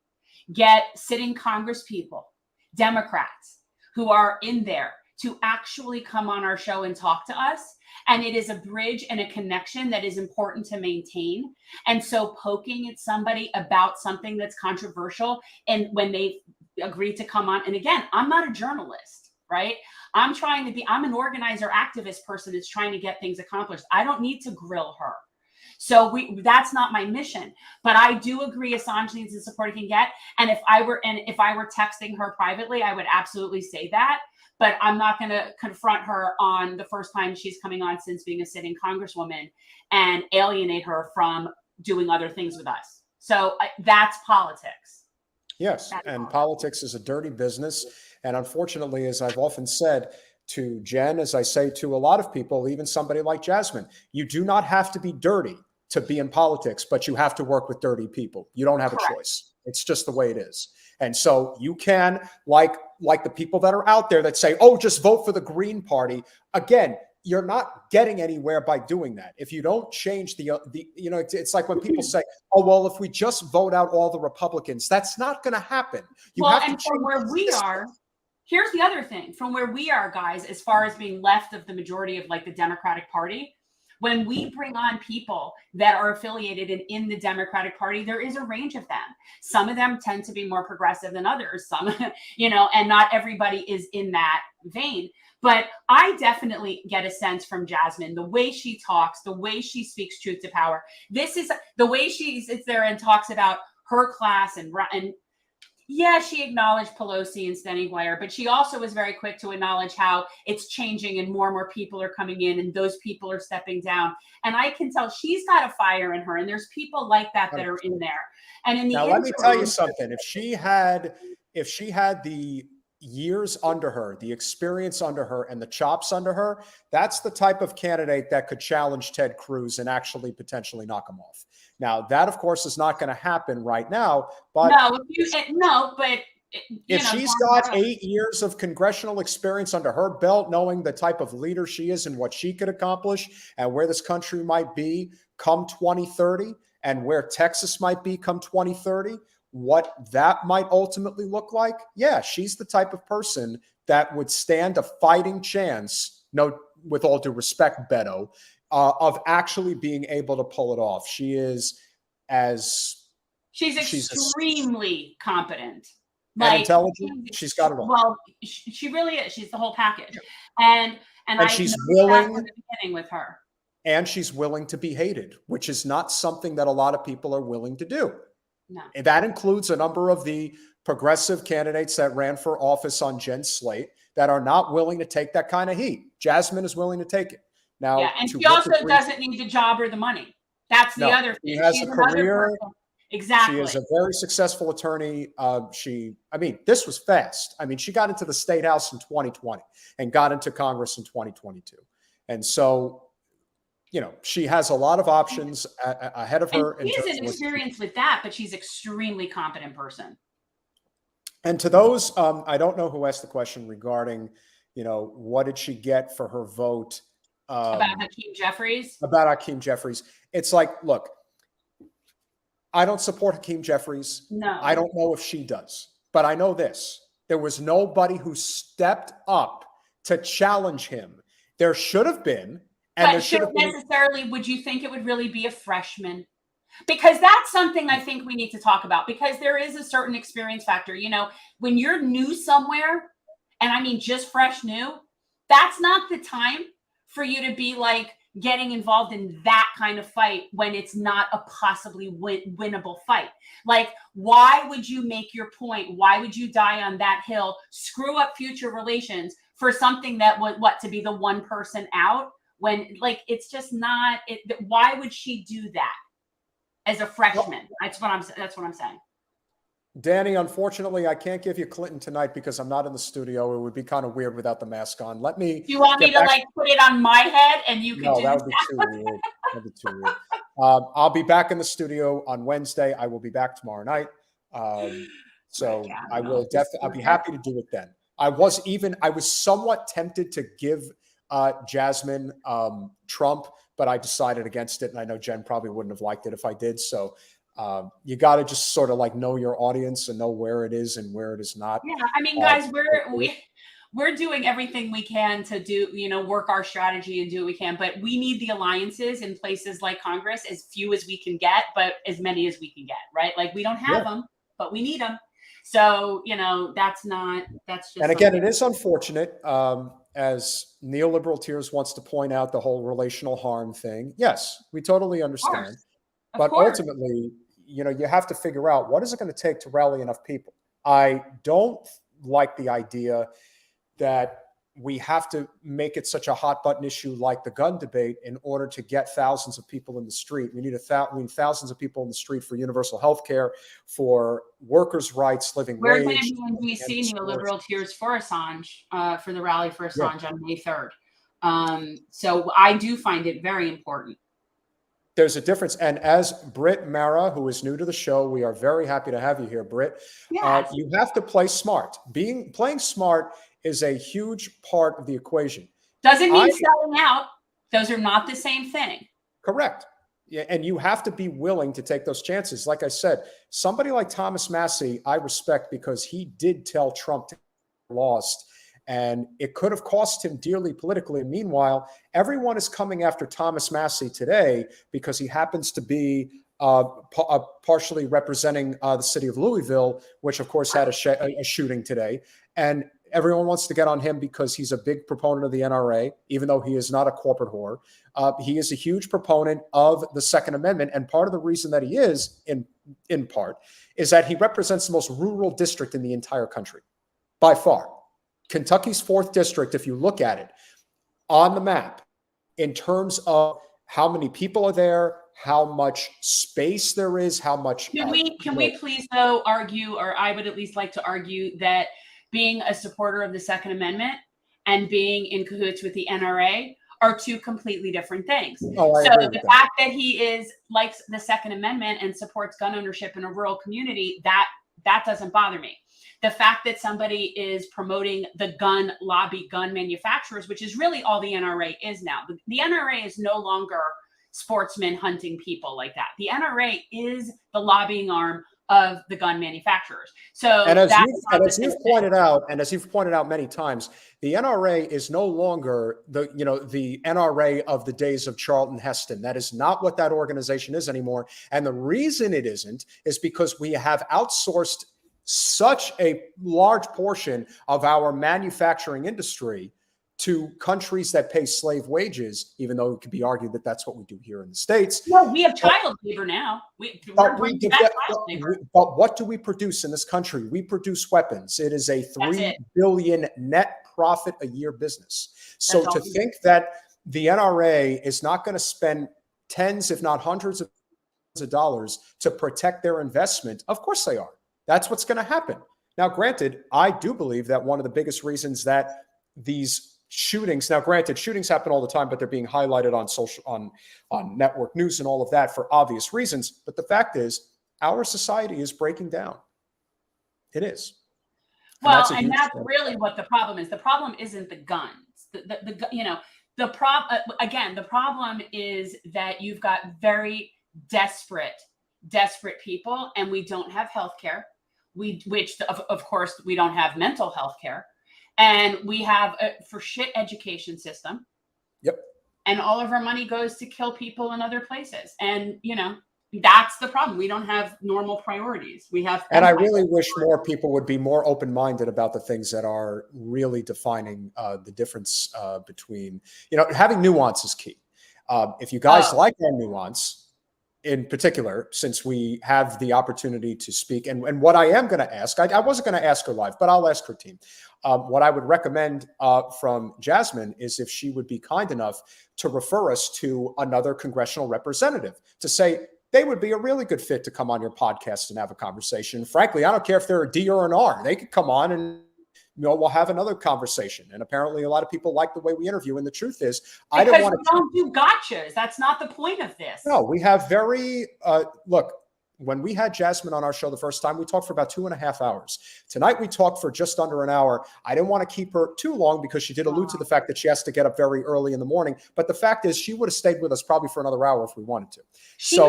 get sitting Congress people, Democrats, who are in there to actually come on our show and talk to us. And it is a bridge and a connection that is important to maintain. And so poking at somebody about something that's controversial, and when they agree to come on, and again, I'm not a journalist, right? I'm an organizer, activist person that's trying to get things accomplished. I don't need to grill her. So that's not my mission. But I do agree Assange needs the support he can get. And if I were texting her privately, I would absolutely say that. But I'm not going to confront her on the first time she's coming on since being a sitting Congresswoman and alienate her from doing other things with us. So that's politics. Yes, and politics is a dirty business. And unfortunately, as I've often said to Jen, as I say to a lot of people, even somebody like Jasmine, you do not have to be dirty to be in politics, but you have to work with dirty people. You don't have a choice. It's just the way it is. And so you can, like the people that are out there that say, oh, just vote for the Green Party. Again, you're not getting anywhere by doing that. If you don't change it's like when people say, oh, well, if we just vote out all the Republicans, that's not going to happen. From where we are, here's the other thing. From where we are, guys, as far as being left of the majority of like the Democratic Party, When we bring on people that are affiliated in the Democratic Party, there is a range of them. Some of them tend to be more progressive than others, some, and not everybody is in that vein. But I definitely get a sense from Jasmine, the way she talks, the way she speaks truth to power. This is the way she sits there and talks about her class and yeah, she acknowledged Pelosi and Steny Hoyer, but she also was very quick to acknowledge how it's changing and more people are coming in and those people are stepping down. And I can tell she's got a fire in her, and there's people like that are in there. And in the now, let me tell you something. If she had the years under her, the experience under her, and the chops under her, that's the type of candidate that could challenge Ted Cruz and actually potentially knock him off. Now, that, of course, is not going to happen right now. But if she's got 8 years of congressional experience under her belt, knowing the type of leader she is and what she could accomplish and where this country might be come 2030 and where Texas might be come 2030, what that might ultimately look like, yeah, she's the type of person that would stand a fighting chance, no, with all due respect, Beto, of actually being able to pull it off. She's extremely competent. And intelligent. She's got it all. Well, she really is. She's the whole package. And she's willing from the beginning with her. And she's willing to be hated, which is not something that a lot of people are willing to do. No. And that includes a number of the progressive candidates that ran for office on Jen's slate that are not willing to take that kind of heat. Jasmine is willing to take it. Now, yeah, and she also doesn't need the job or the money. That's the other thing. She has a career. Exactly. She is a very successful attorney. This was fast. She got into the State House in 2020 and got into Congress in 2022. And so, she has a lot of options ahead of her. She has an experience with that, but she's an extremely competent person. And to those, I don't know who asked the question regarding, what did she get for her vote? About Hakeem Jeffries? About Hakeem Jeffries. It's like, look, I don't support Hakeem Jeffries. No. I don't know if she does. But I know this. There was nobody who stepped up to challenge him. There should have been. And would you think it would really be a freshman? Because that's something I think we need to talk about, because there is a certain experience factor. When you're new somewhere, and just fresh new, that's not the time for you to be like getting involved in that kind of fight when it's not a possibly winnable fight. Like, why would you make your point? Why would you die on that hill, screw up future relations for something that was to be the one person out? When it's just not it. Why would she do that as a freshman? That's what I'm saying. Danny, unfortunately, I can't give you Clinton tonight because I'm not in the studio. It would be kind of weird without the mask on. Do you want me to put it on my head and you can? No, that would be too weird. That'd be too weird. I'll be back in the studio on Wednesday. I will be back tomorrow night. So I will definitely. I'll be happy to do it then. I was somewhat tempted to give Jasmine Trump, but I decided against it, and I know Jen probably wouldn't have liked it if I did. So you got to just sort of know your audience and know where it is and where it is not. Yeah, guys, we're doing everything we can to do, work our strategy and do what we can, but we need the alliances in places like Congress, as few as we can get, but as many as we can get, right? We don't have them, but we need them. So, that's just. And again, it is unfortunate. As Neoliberal Tears wants to point out the whole relational harm thing. Yes, we totally understand. But ultimately, you have to figure out what is it going to take to rally enough people. I don't like the idea that we have to make it such a hot button issue like the gun debate in order to get thousands of people in the street. We need thousands of people in the street for universal health care, for workers' rights, living wage. We're going to be in DC, Neoliberal Tears for Assange, for the rally for Assange on May 3rd. So I do find it very important. There's a difference. And as Britt Mara, who is new to the show, we are very happy to have you here, Britt. Yes. You have to play smart. Playing smart is a huge part of the equation. Doesn't mean selling out. Those are not the same thing. Correct. Yeah, and you have to be willing to take those chances. Like I said, somebody like Thomas Massie, I respect because he did tell Trump to lost. And it could have cost him dearly politically. And meanwhile, everyone is coming after Thomas Massie today because he happens to be partially representing the city of Louisville, which of course had a shooting today. And everyone wants to get on him because he's a big proponent of the NRA, even though he is not a corporate whore. He is a huge proponent of the Second Amendment. And part of the reason that he is, in part, is that he represents the most rural district in the entire country, by far. Kentucky's 4th district, if you look at it on the map, in terms of how many people are there, how much space there is, how much. Can we please, though, argue, or I would at least like to argue, that being a supporter of the Second Amendment and being in cahoots with the NRA are two completely different things. Oh, so the fact that he likes the Second Amendment and supports gun ownership in a rural community, that doesn't bother me. The fact that somebody is promoting the gun lobby, gun manufacturers, which is really all the NRA is now. The NRA is no longer sportsmen hunting people like that. The NRA is the lobbying arm of the gun manufacturers. So, and as you've pointed out many times, the NRA is no longer the NRA of the days of Charlton Heston. That is not what that organization is anymore. And the reason it isn't is because we have outsourced such a large portion of our manufacturing industry to countries that pay slave wages, even though it could be argued that that's what we do here in the States. Well, we have child labor now. But what do we produce in this country? We produce weapons. It is a $3 billion net profit a year business. So to think that the NRA is not going to spend tens, if not hundreds of dollars to protect their investment, of course they are. That's what's going to happen. Now, granted, I do believe that one of the biggest reasons that these shootings, now granted, shootings happen all the time, but they're being highlighted on network news and all of that for obvious reasons. But the fact is, our society is breaking down. It is. Well, and that's really what the problem is. The problem isn't the guns. The problem is that you've got very desperate people, and we don't have health care. Which of course we don't have mental health care. And we have a for shit education system. Yep. And all of our money goes to kill people in other places. And, that's the problem. We don't have normal priorities. We have. And I really wish more people would be more open-minded about the things that are really defining the difference between, having nuance is key. If you guys like our nuance, in particular, since we have the opportunity to speak, and what I am going to ask, I wasn't going to ask her live, but I'll ask her team. What I would recommend from Jasmine is if she would be kind enough to refer us to another congressional representative to say they would be a really good fit to come on your podcast and have a conversation. Frankly, I don't care if they're a D or an R. They could come on and we'll have another conversation. And apparently a lot of people like the way we interview. And the truth is, I don't want to. We don't do gotchas. That's not the point of this. No, we have look, when we had Jasmine on our show the first time, we talked for about 2.5 hours. Tonight, we talked for just under an hour. I didn't want to keep her too long because she did allude to the fact that she has to get up very early in the morning. But the fact is, she would have stayed with us probably for another hour if we wanted to. She's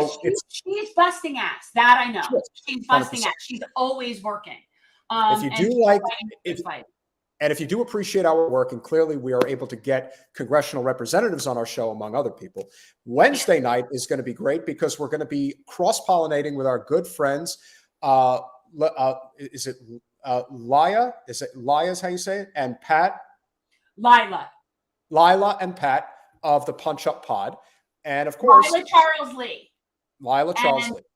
busting ass. That I know. She's busting 100%. ass. She's always working. If you do appreciate our work, and clearly we are able to get congressional representatives on our show, among other people, Wednesday night is going to be great because we're going to be cross-pollinating with our good friends. Is it Laya? Is it Laya's how you say it? And Pat? Lila and Pat of the Punch Up Pod. And of course, Lila Charles Lee.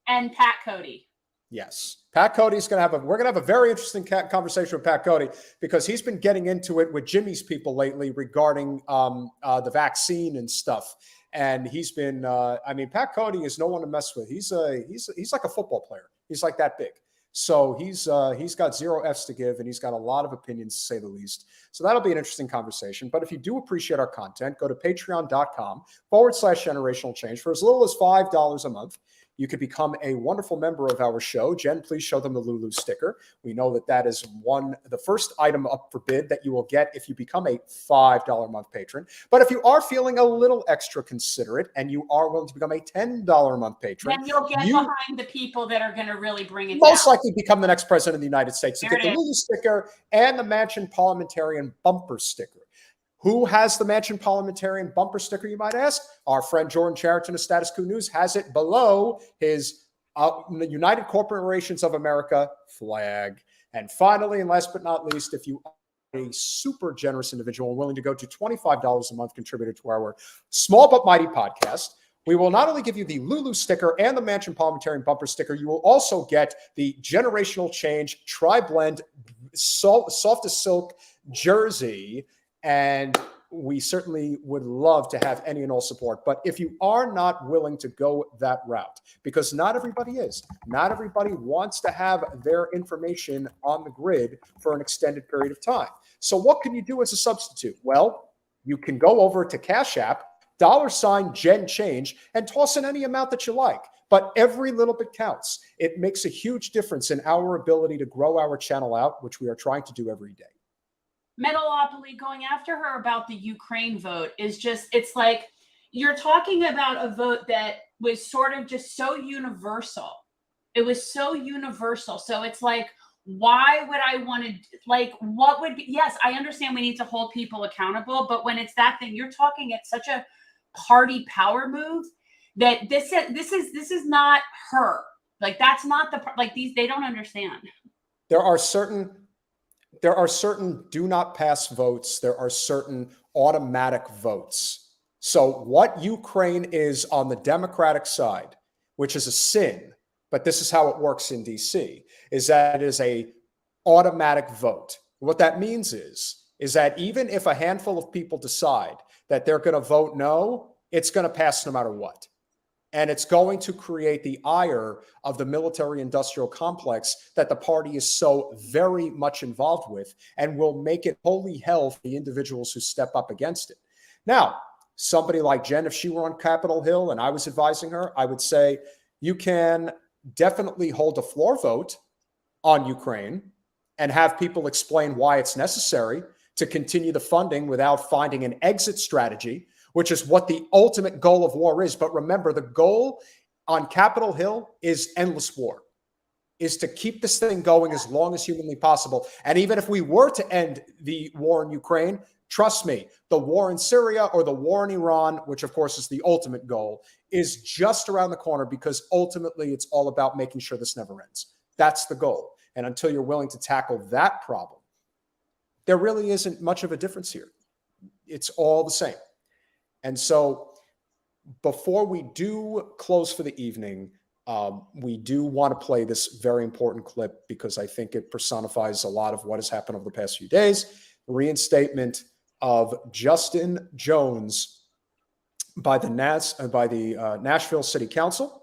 And Pat Cody. Yes. Pat Cody's going to we're going to have a very interesting conversation with Pat Cody because he's been getting into it with Jimmy's people lately regarding the vaccine and stuff. And he's been, Pat Cody is no one to mess with. He's like a football player. He's like that big. So he's got zero F's to give, and he's got a lot of opinions, to say the least. So that'll be an interesting conversation. But if you do appreciate our content, go to patreon.com/generational change for as little as $5 a month. you could become a wonderful member of our show. Jen, please show them the Lulu sticker. We know that that is the first item up for bid that you will get if you become a $5 a month patron. But if you are feeling a little extra considerate and you are willing to become a $10 a month patron, then you'll get behind the people that are going to really bring it most down. likely become the next president of the United States. You get the Lulu sticker and the Mansion Parliamentarian bumper sticker. Who has the Mansion Parliamentarian bumper sticker, you might ask? Our friend Jordan Chariton of Status Quo News has it below his United Corporations of America flag. And finally, and last but not least, if you are a super generous individual willing to go to $25 a month contributor to our small but mighty podcast, we will not only give you the Lulu sticker and the Mansion Parliamentarian bumper sticker, you will also get the Generational Change Tri-Blend Soft as Silk jersey. And we certainly would love to have any and all support. But if you are not willing to go that route, because not everybody is, not everybody wants to have their information on the grid for an extended period of time. So what can you do as a substitute? Well, you can go over to Cash App, $GenChange, and toss in any amount that you like. But every little bit counts. It makes a huge difference in our ability to grow our channel out, which we are trying to do every day. Metalopoly going after her about the Ukraine vote is just, it's like you're talking about a vote that was sort of just so universal. It was so universal. So it's like, why would I want to, like, what would be, yes, I understand we need to hold people accountable, but when it's that thing, you're talking at such a party power move that this is not her. Like, that's not the, like, these, they don't understand. There are certain do not pass votes. There are certain automatic votes. So what Ukraine is on the Democratic side, which is a sin, but this is how it works in DC, is that it is a automatic vote. What that means is that even if a handful of people decide that they're going to vote no, it's going to pass no matter what. And it's going to create the ire of the military-industrial complex that the party is so very much involved with, and will make it holy hell for the individuals who step up against it. Now, somebody like Jen, if she were on Capitol Hill and I was advising her, I would say you can definitely hold a floor vote on Ukraine and have people explain why it's necessary to continue the funding without finding an exit strategy, which is what the ultimate goal of war is. But remember, the goal on Capitol Hill is endless war, is to keep this thing going as long as humanly possible. And even if we were to end the war in Ukraine, trust me, the war in Syria or the war in Iran, which of course is the ultimate goal, is just around the corner, because ultimately it's all about making sure this never ends. That's the goal. And until you're willing to tackle that problem, there really isn't much of a difference here. It's all the same. And so before we do close for the evening, we do want to play this very important clip, because I think it personifies a lot of what has happened over the past few days. Reinstatement of Justin Jones by the Nashville City Council,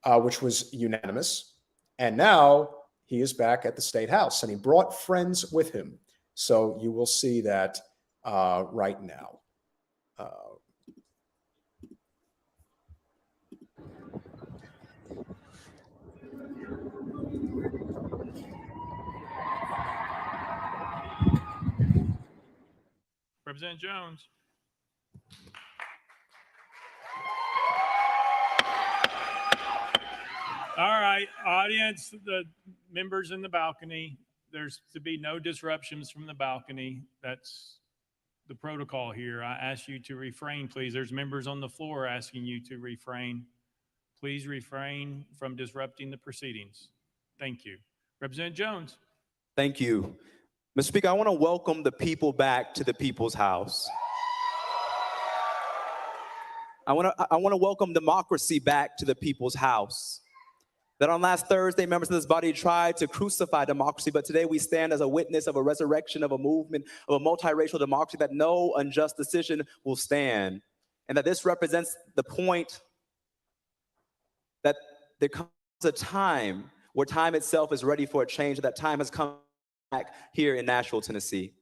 which was unanimous. And now he is back at the State House, and he brought friends with him. So you will see that right now. Representative Jones. All right, audience, the members in the balcony, there's to be no disruptions from the balcony. That's the protocol here. I ask you to refrain, please. There's members on the floor asking you to refrain. Please refrain from disrupting the proceedings. Thank you. Representative Jones. Thank you. Mr. Speaker, I want to welcome the people back to the people's house. I want to welcome democracy back to the people's house. That on last Thursday, members of this body tried to crucify democracy, but today we stand as a witness of a resurrection of a movement of a multiracial democracy, that no unjust decision will stand. And that this represents the point that there comes a time where time itself is ready for a change, that time has come back here in Nashville, Tennessee.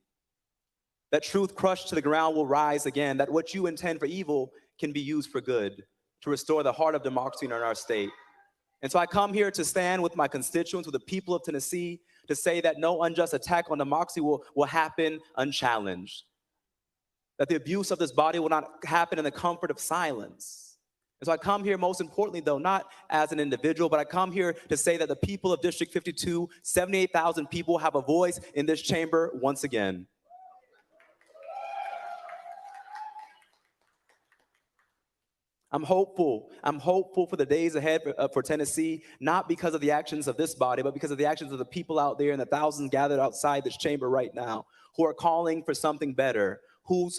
That truth crushed to the ground will rise again, that what you intend for evil can be used for good, to restore the heart of democracy in our state. And so I come here to stand with my constituents, with the people of Tennessee, to say that no unjust attack on democracy will happen unchallenged. That the abuse of this body will not happen in the comfort of silence. And so I come here, most importantly, though, not as an individual, but I come here to say that the people of District 52, 78,000 people, have a voice in this chamber once again. I'm hopeful for the days ahead for Tennessee, not because of the actions of this body, but because of the actions of the people out there and the thousands gathered outside this chamber right now who are calling for something better, who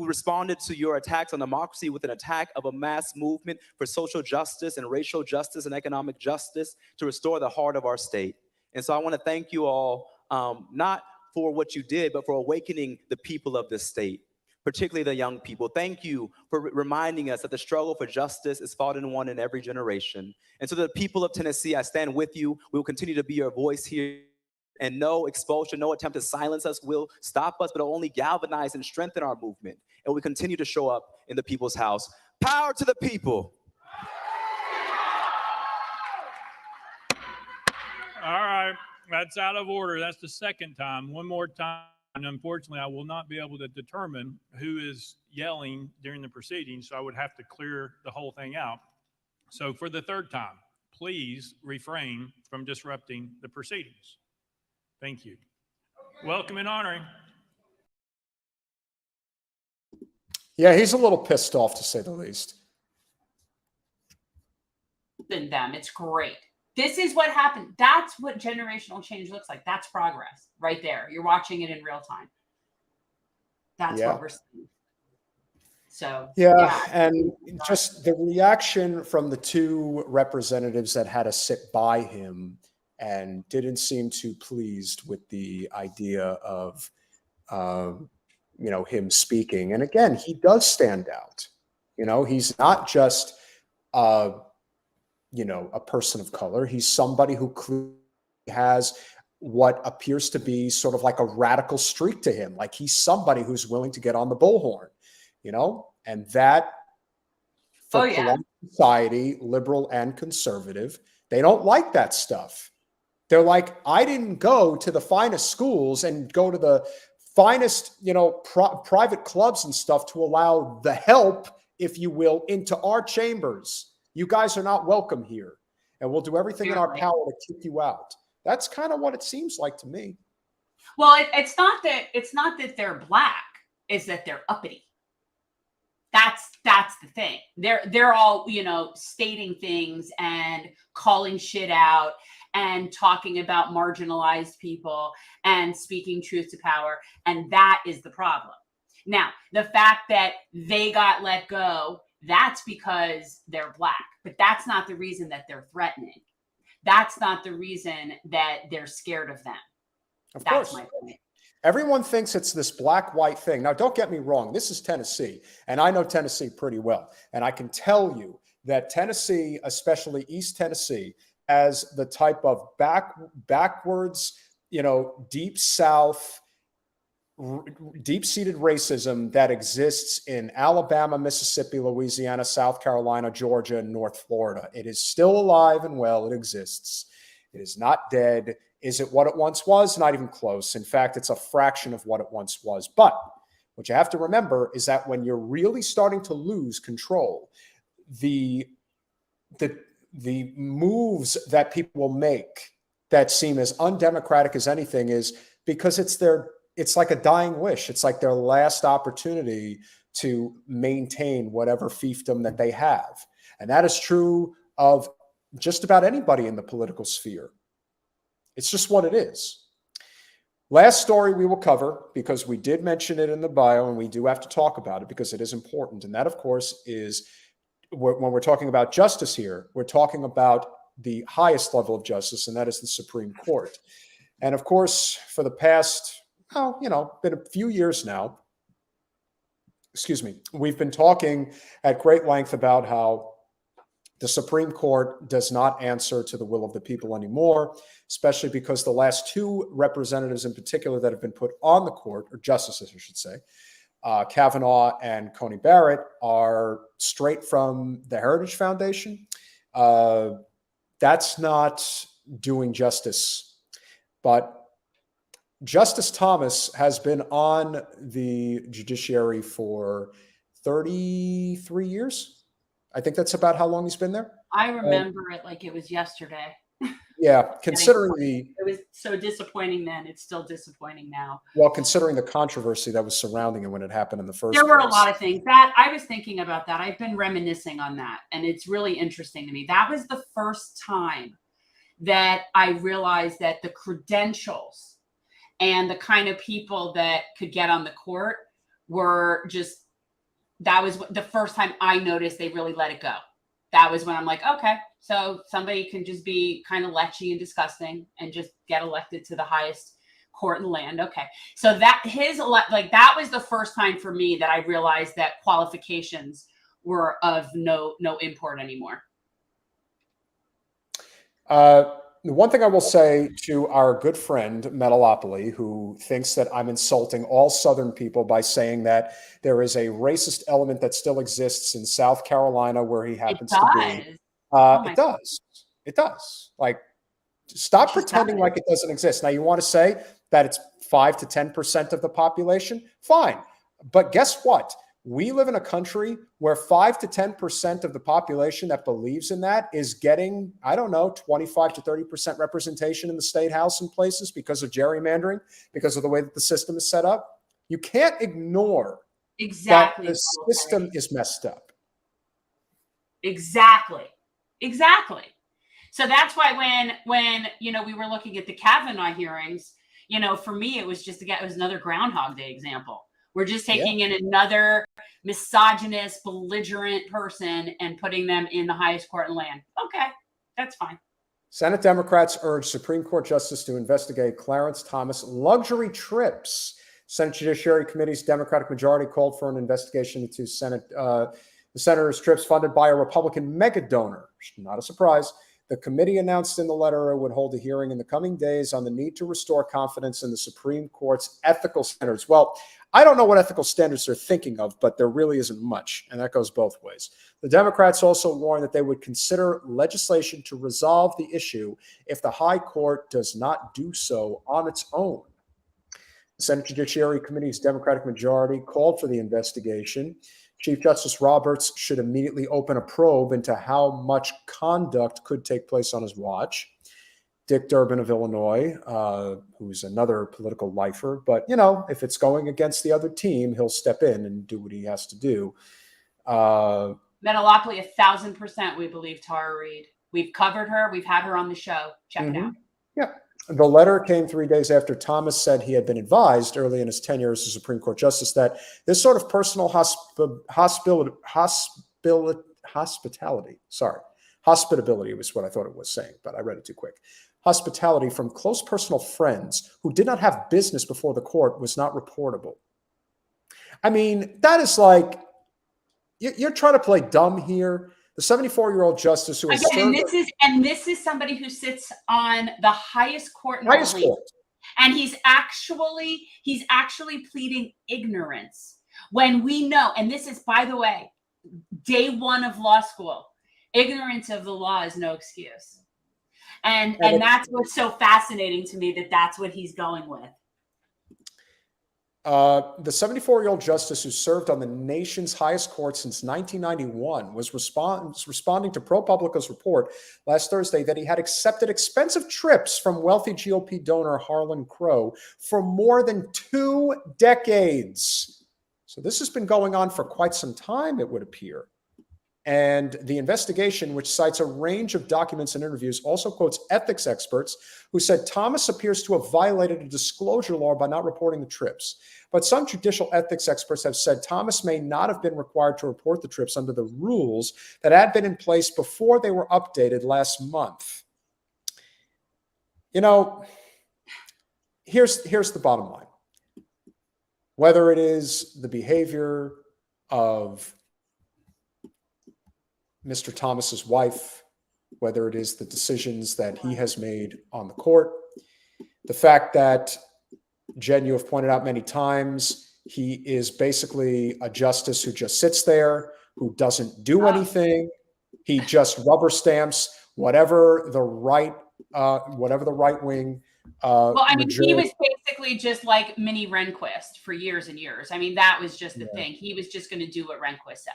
responded to your attacks on democracy with an attack of a mass movement for social justice and racial justice and economic justice to restore the heart of our state. And so I want to thank you all, not for what you did, but for awakening the people of this state, particularly the young people. Thank you for reminding us that the struggle for justice is fought and won in every generation. And so the people of Tennessee, I stand with you. We will continue to be your voice here. And no expulsion, no attempt to silence us will stop us, but it'll only galvanize and strengthen our movement. And we continue to show up in the people's house. Power to the people. All right, that's out of order. That's the second time. One more time. And unfortunately, I will not be able to determine who is yelling during the proceedings, so I would have to clear the whole thing out. So for the third time, please refrain from disrupting the proceedings. Thank you. Welcome and honoring. Yeah, he's a little pissed off, to say the least. Than them. It's great. This is what happened. That's what generational change looks like. That's progress right there. You're watching it in real time. That's what we're seeing. So, yeah, and just the reaction from the two representatives that had to sit by him and didn't seem too pleased with the idea of, you know, him speaking. And again, he does stand out. You know, he's not just, you know, a person of color. He's somebody who clearly has what appears to be sort of like a radical streak to him. Like he's somebody who's willing to get on the bullhorn, you know, and that for Columbia society, liberal and conservative, they don't like that stuff. They're like, I didn't go to the finest schools and go to the finest, you know, private clubs and stuff to allow the help, if you will, into our chambers. You guys are not welcome here, and we'll do everything in our power to kick you out. That's kind of what it seems like to me. Well, it's not that they're black; it's that they're uppity. That's the thing. They're all, you know, stating things and calling shit out and talking about marginalized people and speaking truth to power, and that is the problem. Now, the fact that they got let go, that's because they're black, but that's not the reason that they're threatening. That's not the reason that they're scared of them. Of that's course. My point. Everyone thinks it's this black-white thing. Now, don't get me wrong. This is Tennessee, and I know Tennessee pretty well. And I can tell you that Tennessee, especially East Tennessee, has the type of backwards, you know, deep South, deep-seated racism that exists in Alabama, Mississippi, Louisiana, South Carolina, Georgia, and North Florida. It is still alive and well. It exists. It is not dead. Is it what it once was? Not even close. In fact, it's a fraction of what it once was. But what you have to remember is that when you're really starting to lose control, the moves that people will make that seem as undemocratic as anything is because it's like a dying wish. It's like their last opportunity to maintain whatever fiefdom that they have. And that is true of just about anybody in the political sphere. It's just what it is. Last story we will cover, because we did mention it in the bio and we do have to talk about it because it is important. And that, of course, is when we're talking about justice here, we're talking about the highest level of justice, and that is the Supreme Court. And of course, for the past, been a few years now, we've been talking at great length about how the Supreme Court does not answer to the will of the people anymore, especially because the last two representatives in particular that have been put on the court, or justices, I should say, Kavanaugh and Coney Barrett, are straight from the Heritage Foundation. that's not doing justice. But Justice Thomas has been on the judiciary for 33 years. I think that's about how long he's been there. I remember it like it was yesterday. Yeah, considering it was so disappointing then, it's still disappointing now. Well, considering the controversy that was surrounding it when it happened in the first place. There were a lot of things that I was thinking about that. I've been reminiscing on that, and it's really interesting to me. That was the first time that I realized that the credentials and the kind of people that could get on the court were just, that was the first time I noticed they really let it go. That was when I'm like, okay, so somebody can just be kind of lechy and disgusting and just get elected to the highest court in the land. Okay. So that that was the first time for me that I realized that qualifications were of no import anymore. The one thing I will say to our good friend Metalopoli, who thinks that I'm insulting all Southern people by saying that there is a racist element that still exists in South Carolina where he happens to be. It does. It does. Like, stop pretending like it doesn't exist. Now, you want to say that it's 5 to 10% of the population? Fine. But guess what? We live in a country where 5 to 10% of the population that believes in that is getting, I don't know, 25 to 30% representation in the state house in places because of gerrymandering, because of the way that the system is set up. You can't ignore that the system is messed up. Exactly. So that's why when we were looking at the Kavanaugh hearings, for me, it was another Groundhog Day example. We're just taking in another misogynist, belligerent person and putting them in the highest court in the land. Okay, that's fine. Senate Democrats urge Supreme Court Justice to investigate Clarence Thomas luxury trips. Senate Judiciary Committee's Democratic majority called for an investigation into the senator's trips funded by a Republican mega donor. Not a surprise. The committee announced in the letter it would hold a hearing in the coming days on the need to restore confidence in the Supreme Court's ethical standards. Well, I don't know what ethical standards they're thinking of, but there really isn't much, and that goes both ways. The Democrats also warned that they would consider legislation to resolve the issue if the High Court does not do so on its own. The Senate Judiciary Committee's Democratic majority called for the investigation. Chief Justice Roberts should immediately open a probe into how much conduct could take place on his watch. Dick Durbin of Illinois, who's another political lifer, but, if it's going against the other team, he'll step in and do what he has to do. Metalopoly, 1,000%, we believe Tara Reid. We've covered her. We've had her on the show. Check it out. Yeah. The letter came 3 days after Thomas said he had been advised early in his tenure as a Supreme Court justice that this sort of personal hospitability was what I thought it was saying, but I read it too quick. Hospitality from close personal friends who did not have business before the court was not reportable. I mean, that is like, you're trying to play dumb here. The 74-year-old justice who is this is somebody who sits on the highest court in the land. And he's actually pleading ignorance when we know, and this is, by the way, day one of law school, ignorance of the law is no excuse. And that's what's so fascinating to me, that's what he's going with. The 74-year-old justice who served on the nation's highest court since 1991 was responding to ProPublica's report last Thursday that he had accepted expensive trips from wealthy GOP donor Harlan Crow for more than 2 decades. So this has been going on for quite some time, it would appear. And the investigation, which cites a range of documents and interviews, also quotes ethics experts who said Thomas appears to have violated a disclosure law by not reporting the trips. But some judicial ethics experts have said Thomas may not have been required to report the trips under the rules that had been in place before they were updated last month. Here's the bottom line. Whether it is the behavior of Mr. Thomas's wife, whether it is the decisions that he has made on the court, the fact that, Jen, you have pointed out many times, he is basically a justice who just sits there, who doesn't do anything. He just rubber stamps whatever the right wing. Well, I mean, he was basically just like mini Rehnquist for years and years. I mean, that was just the thing. He was just going to do what Rehnquist said.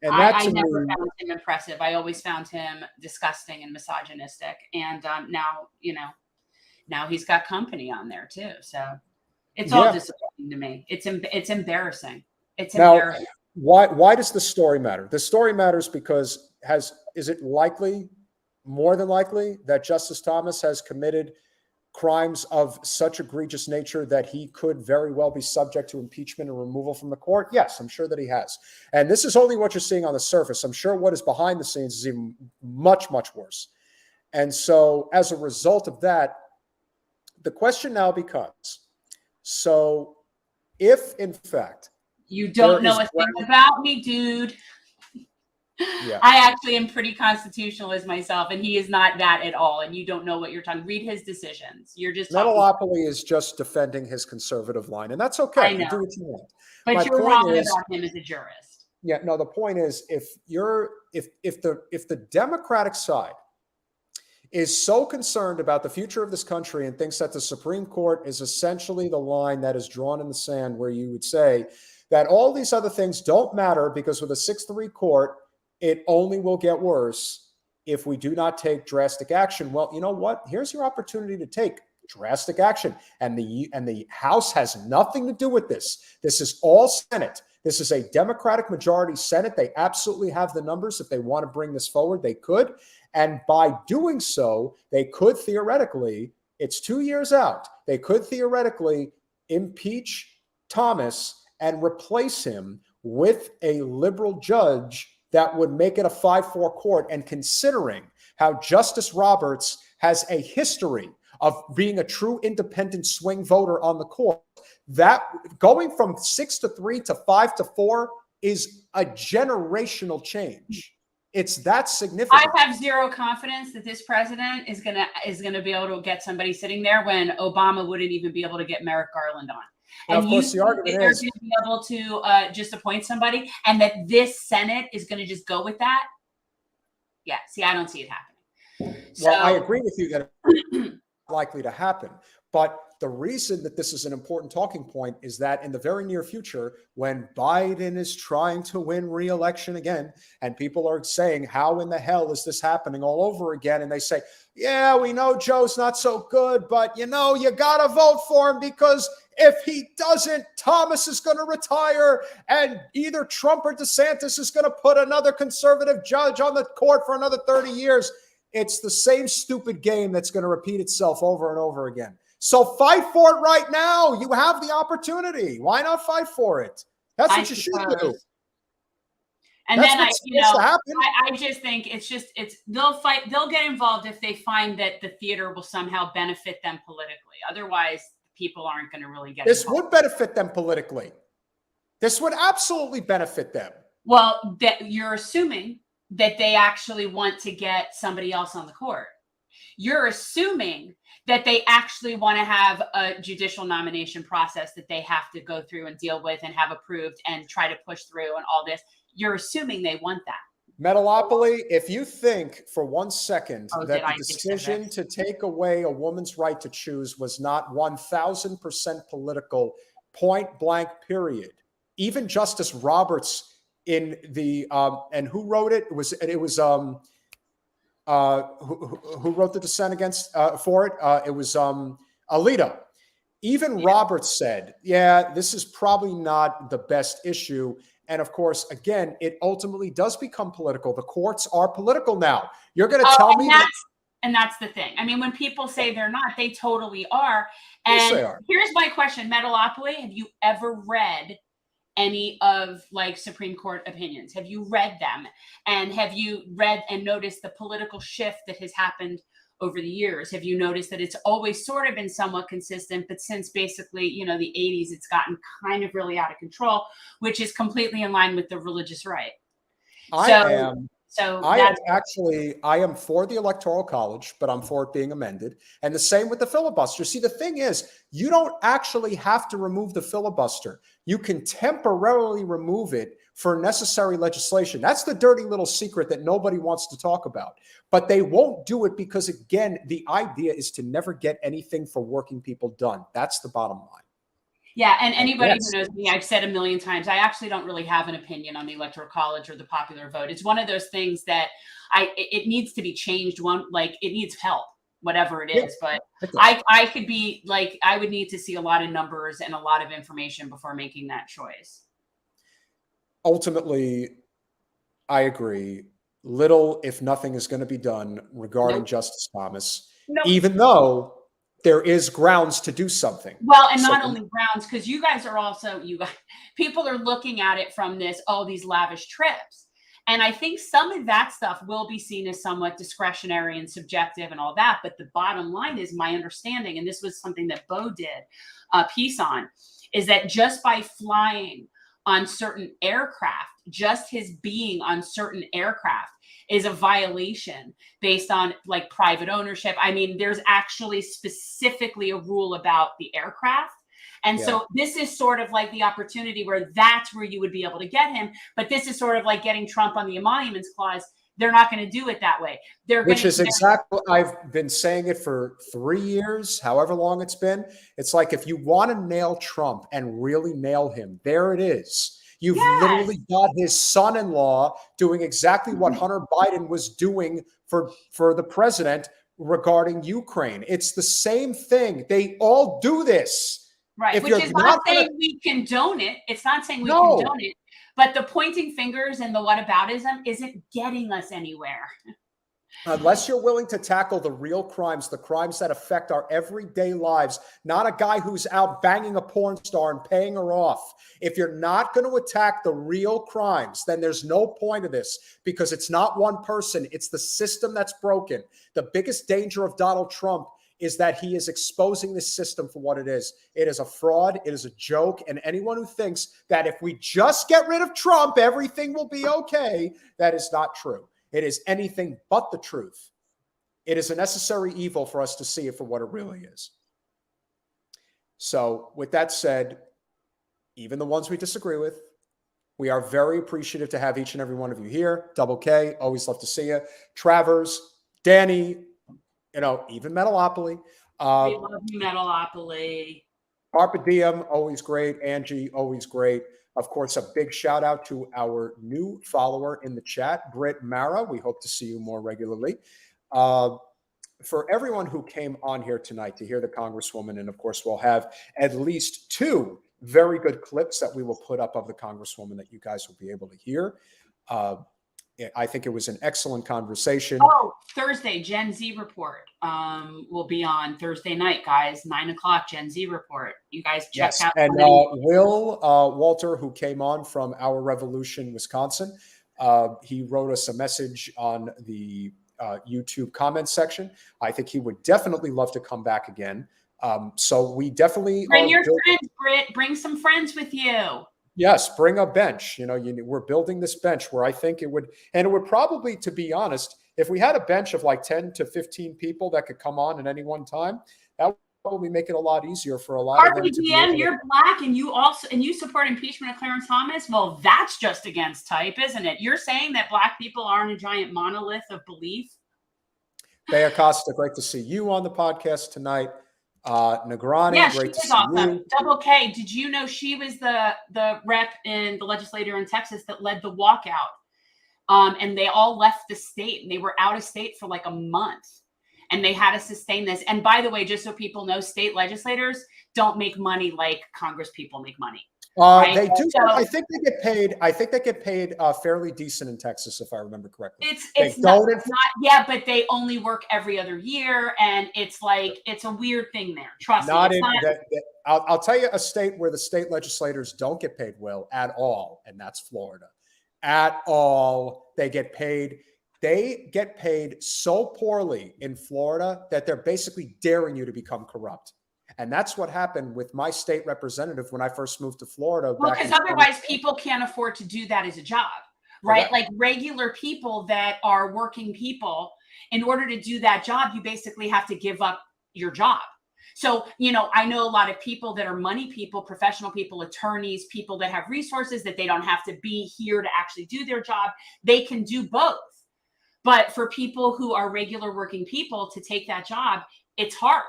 And that I never found him impressive. I always found him disgusting and misogynistic. And now, now he's got company on there too. So it's all disappointing to me. It's embarrassing. It's embarrassing. Why does this story matter? This story matters because is it likely, more than likely, that Justice Thomas has committed crimes of such egregious nature that he could very well be subject to impeachment and removal from the court? Yes, I'm sure that he has. And this is only what you're seeing on the surface. I'm sure what is behind the scenes is even much, much worse. And so as a result of that, the question now becomes, so if in fact, you don't know a thing about me, dude. Yeah. I actually am pretty constitutionalist myself, and he is not that at all. And you don't know what you're talking. Read his decisions. You're just Metalopoly is just defending his conservative line, and that's okay. I know. You do what you want. But you're wrong about him as a jurist. Yeah, no. The point is, if the Democratic side is so concerned about the future of this country and thinks that the Supreme Court is essentially the line that is drawn in the sand, where you would say that all these other things don't matter because with a 6-3 court, it only will get worse if we do not take drastic action. Well, you know what? Here's your opportunity to take drastic action. And the House has nothing to do with this. This is all Senate. This is a Democratic majority Senate. They absolutely have the numbers. If they want to bring this forward, they could. And by doing so, they could theoretically, it's 2 years out, they could theoretically impeach Thomas and replace him with a liberal judge that would make it a 5-4 court. And considering how Justice Roberts has a history of being a true independent swing voter on the court, that going from 6-3 to 5-4 is a generational change. It's that significant. I have zero confidence that this president is gonna be able to get somebody sitting there when Obama wouldn't even be able to get Merrick Garland on. And of course, the argument is they're going to be able to just appoint somebody, and that this Senate is going to just go with that. Yeah, see, I don't see it happening. Well, I agree with you that it's likely to happen. But the reason that this is an important talking point is that in the very near future, when Biden is trying to win re-election again, and people are saying, how in the hell is this happening all over again? And they say, yeah, we know Joe's not so good, but you got to vote for him because if he doesn't, Thomas is going to retire, and either Trump or DeSantis is going to put another conservative judge on the court for another 30 years. It's the same stupid game that's going to repeat itself over and over again. So fight for it right now. You have the opportunity. Why not fight for it? That's what you should do. And then I just think they'll get involved if they find that the theater will somehow benefit them politically. Otherwise, people aren't going to really get this involved. Would benefit them politically. This would absolutely benefit them. Well, you're assuming that they actually want to get somebody else on the court. You're assuming that they actually want to have a judicial nomination process that they have to go through and deal with and have approved and try to push through and all this. You're assuming they want that. Metalopoly, if you think for 1 second that the decision to take away a woman's right to choose was not 1,000% political, point blank, period. Even Justice Roberts in the and who wrote it? It was who wrote the dissent against for it? It was Alito. Even Roberts said, yeah, this is probably not the best issue. And of course, again, it ultimately does become political. The courts are political now. You're going to tell me and that's the thing. I mean, when people say they're not, they totally are. And yes, they are. Here's my question, Metalopoly. Have you ever read any of Supreme Court opinions? Have you read them? And have you read and noticed the political shift that has happened over the years? Have you noticed that it's always sort of been somewhat consistent, but since basically, the 80s, it's gotten kind of really out of control, which is completely in line with the religious right. So I am for the Electoral College, but I'm for it being amended. And the same with the filibuster. See, the thing is, you don't actually have to remove the filibuster. You can temporarily remove it for necessary legislation. That's the dirty little secret that nobody wants to talk about. But they won't do it because, again, the idea is to never get anything for working people done. That's the bottom line. Yeah, and anybody who knows me, I've said a million times, I actually don't really have an opinion on the Electoral College or the popular vote. It's one of those things that it needs to be changed. It needs help, whatever it is. But I could be like, I would need to see a lot of numbers and a lot of information before making that choice. Ultimately, I agree. Little, if nothing, is going to be done regarding Justice Thomas, even though there is grounds to do something. Well, and not only grounds, because you guys are also, people are looking at it from these lavish trips. And I think some of that stuff will be seen as somewhat discretionary and subjective and all that. But the bottom line is, my understanding, and this was something that Bo did a piece on, is that just by flying on certain aircraft, just his being on certain aircraft is a violation based on like private ownership. I mean, there's actually specifically a rule about the aircraft. And so this is sort of like the opportunity where that's where you would be able to get him. But this is sort of like getting Trump on the emoluments clause. They're not going to do it that way. Which is exactly, I've been saying it for 3 years, however long it's been. It's like, if you want to nail Trump and really nail him, there it is. You've literally got his son-in-law doing exactly what Hunter Biden was doing for the president regarding Ukraine. It's the same thing. They all do this. Right, which is not saying we condone it. It's not saying we condone it. But the pointing fingers and the whataboutism isn't getting us anywhere. Unless you're willing to tackle the real crimes, the crimes that affect our everyday lives, not a guy who's out banging a porn star and paying her off. If you're not going to attack the real crimes, then there's no point of this, because it's not one person. It's the system that's broken. The biggest danger of Donald Trump is that he is exposing this system for what it is. It is a fraud. It is a joke. And anyone who thinks that if we just get rid of Trump, everything will be okay, that is not true. It is anything but the truth. It is a necessary evil for us to see it for what it really is. So with that said, even the ones we disagree with, we are very appreciative to have each and every one of you here. Double K, always love to see you. Travers, Danny, even Metalopoly. We love you, Metalopoly. Carpe Diem, always great. Angie, always great. Of course, a big shout out to our new follower in the chat, Britt Mara. We hope to see you more regularly. For everyone who came on here tonight to hear the Congresswoman, and of course, we'll have at least 2 very good clips that we will put up of the Congresswoman that you guys will be able to hear. I think it was an excellent conversation. Oh, Thursday, Gen Z Report will be on Thursday night, guys. 9:00, Gen Z Report. You guys check out. And Will Walter, who came on from Our Revolution, Wisconsin, he wrote us a message on the YouTube comment section. I think he would definitely love to come back again. So we definitely bring your friends, Britt. Bring some friends with you. Yes, bring a bench. We're building this bench where I think it would probably, to be honest, if we had a bench of like 10 to 15 people that could come on at any one time, that would probably make it a lot easier for a lot of them to be you're Black and you support impeachment of Clarence Thomas. Well, that's just against type, isn't it? You're saying that Black people aren't a giant monolith of belief. Bea Costa, great to see you on the podcast tonight. Negrani, great to see you. Double K, did you know she was the rep in the legislator in Texas that led the walkout? And they all left the state, and they were out of state for like a month, and they had to sustain this. And by the way, just so people know, state legislators don't make money like Congress people make money. Right? They do. So, I think they get paid fairly decent in Texas, if I remember correctly. It's not, yeah, but they only work every other year, and it's a weird thing there. Trust me. I'll tell you a state where the state legislators don't get paid well at all, and that's Florida. At all, they get paid. They get paid so poorly in Florida that they're basically daring you to become corrupt. And that's what happened with my state representative when I first moved to Florida. Well, because otherwise people can't afford to do that as a job, right? Correct. Like regular people that are working people, in order to do that job, you basically have to give up your job. So, I know a lot of people that are money people, professional people, attorneys, people that have resources that they don't have to be here to actually do their job. They can do both. But for people who are regular working people to take that job, it's hard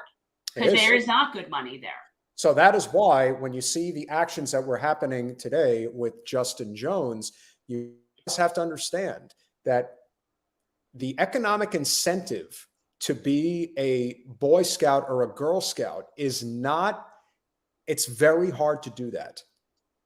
because there is not good money there. So that is why when you see the actions that were happening today with Justin Jones, you just have to understand that the economic incentive to be a Boy Scout or a Girl Scout is not, it's very hard to do that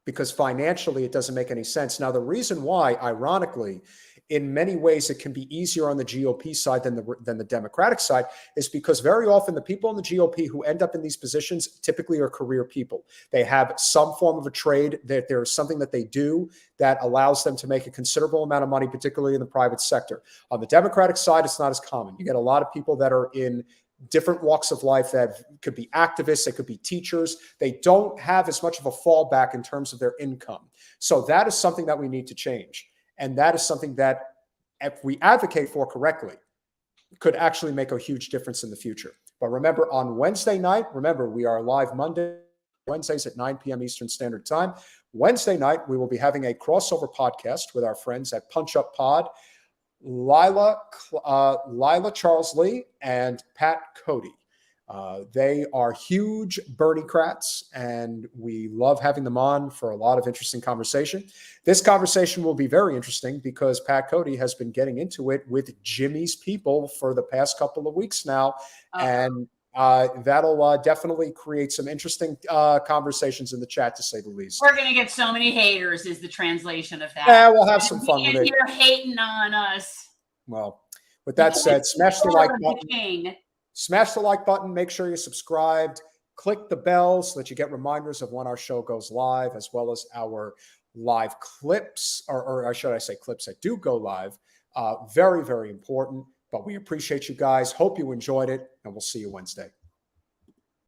because financially it doesn't make any sense. Now, the reason why, ironically, in many ways it can be easier on the GOP side than the Democratic side is because very often the people in the GOP who end up in these positions typically are career people. They have some form of a trade, that there's something that they do that allows them to make a considerable amount of money, particularly in the private sector. On the Democratic side, it's not as common. You get a lot of people that are in different walks of life that could be activists, they could be teachers. They don't have as much of a fallback in terms of their income. So that is something that we need to change. And that is something that, if we advocate for correctly, could actually make a huge difference in the future. But remember, on Wednesday night, remember, we are live Wednesdays at 9 p.m. Eastern Standard Time. Wednesday night, we will be having a crossover podcast with our friends at Punch Up Pod, Lila Charles Lee and Pat Cody. They are huge Bernie-crats, and we love having them on for a lot of interesting conversation. This conversation will be very interesting because Pat Cody has been getting into it with Jimmy's people for the past couple of weeks now, and that'll definitely create some interesting conversations in the chat, to say the least. We're going to get so many haters is the translation of that. Yeah, we'll have some fun with it. You're hating on us. Well, with that said, smash the like button. Smash the like button. Make sure you're subscribed. Click the bell so that you get reminders of when our show goes live, as well as our live clips, or should I say clips that do go live. Very, very important. But we appreciate you guys. Hope you enjoyed it, and we'll see you Wednesday.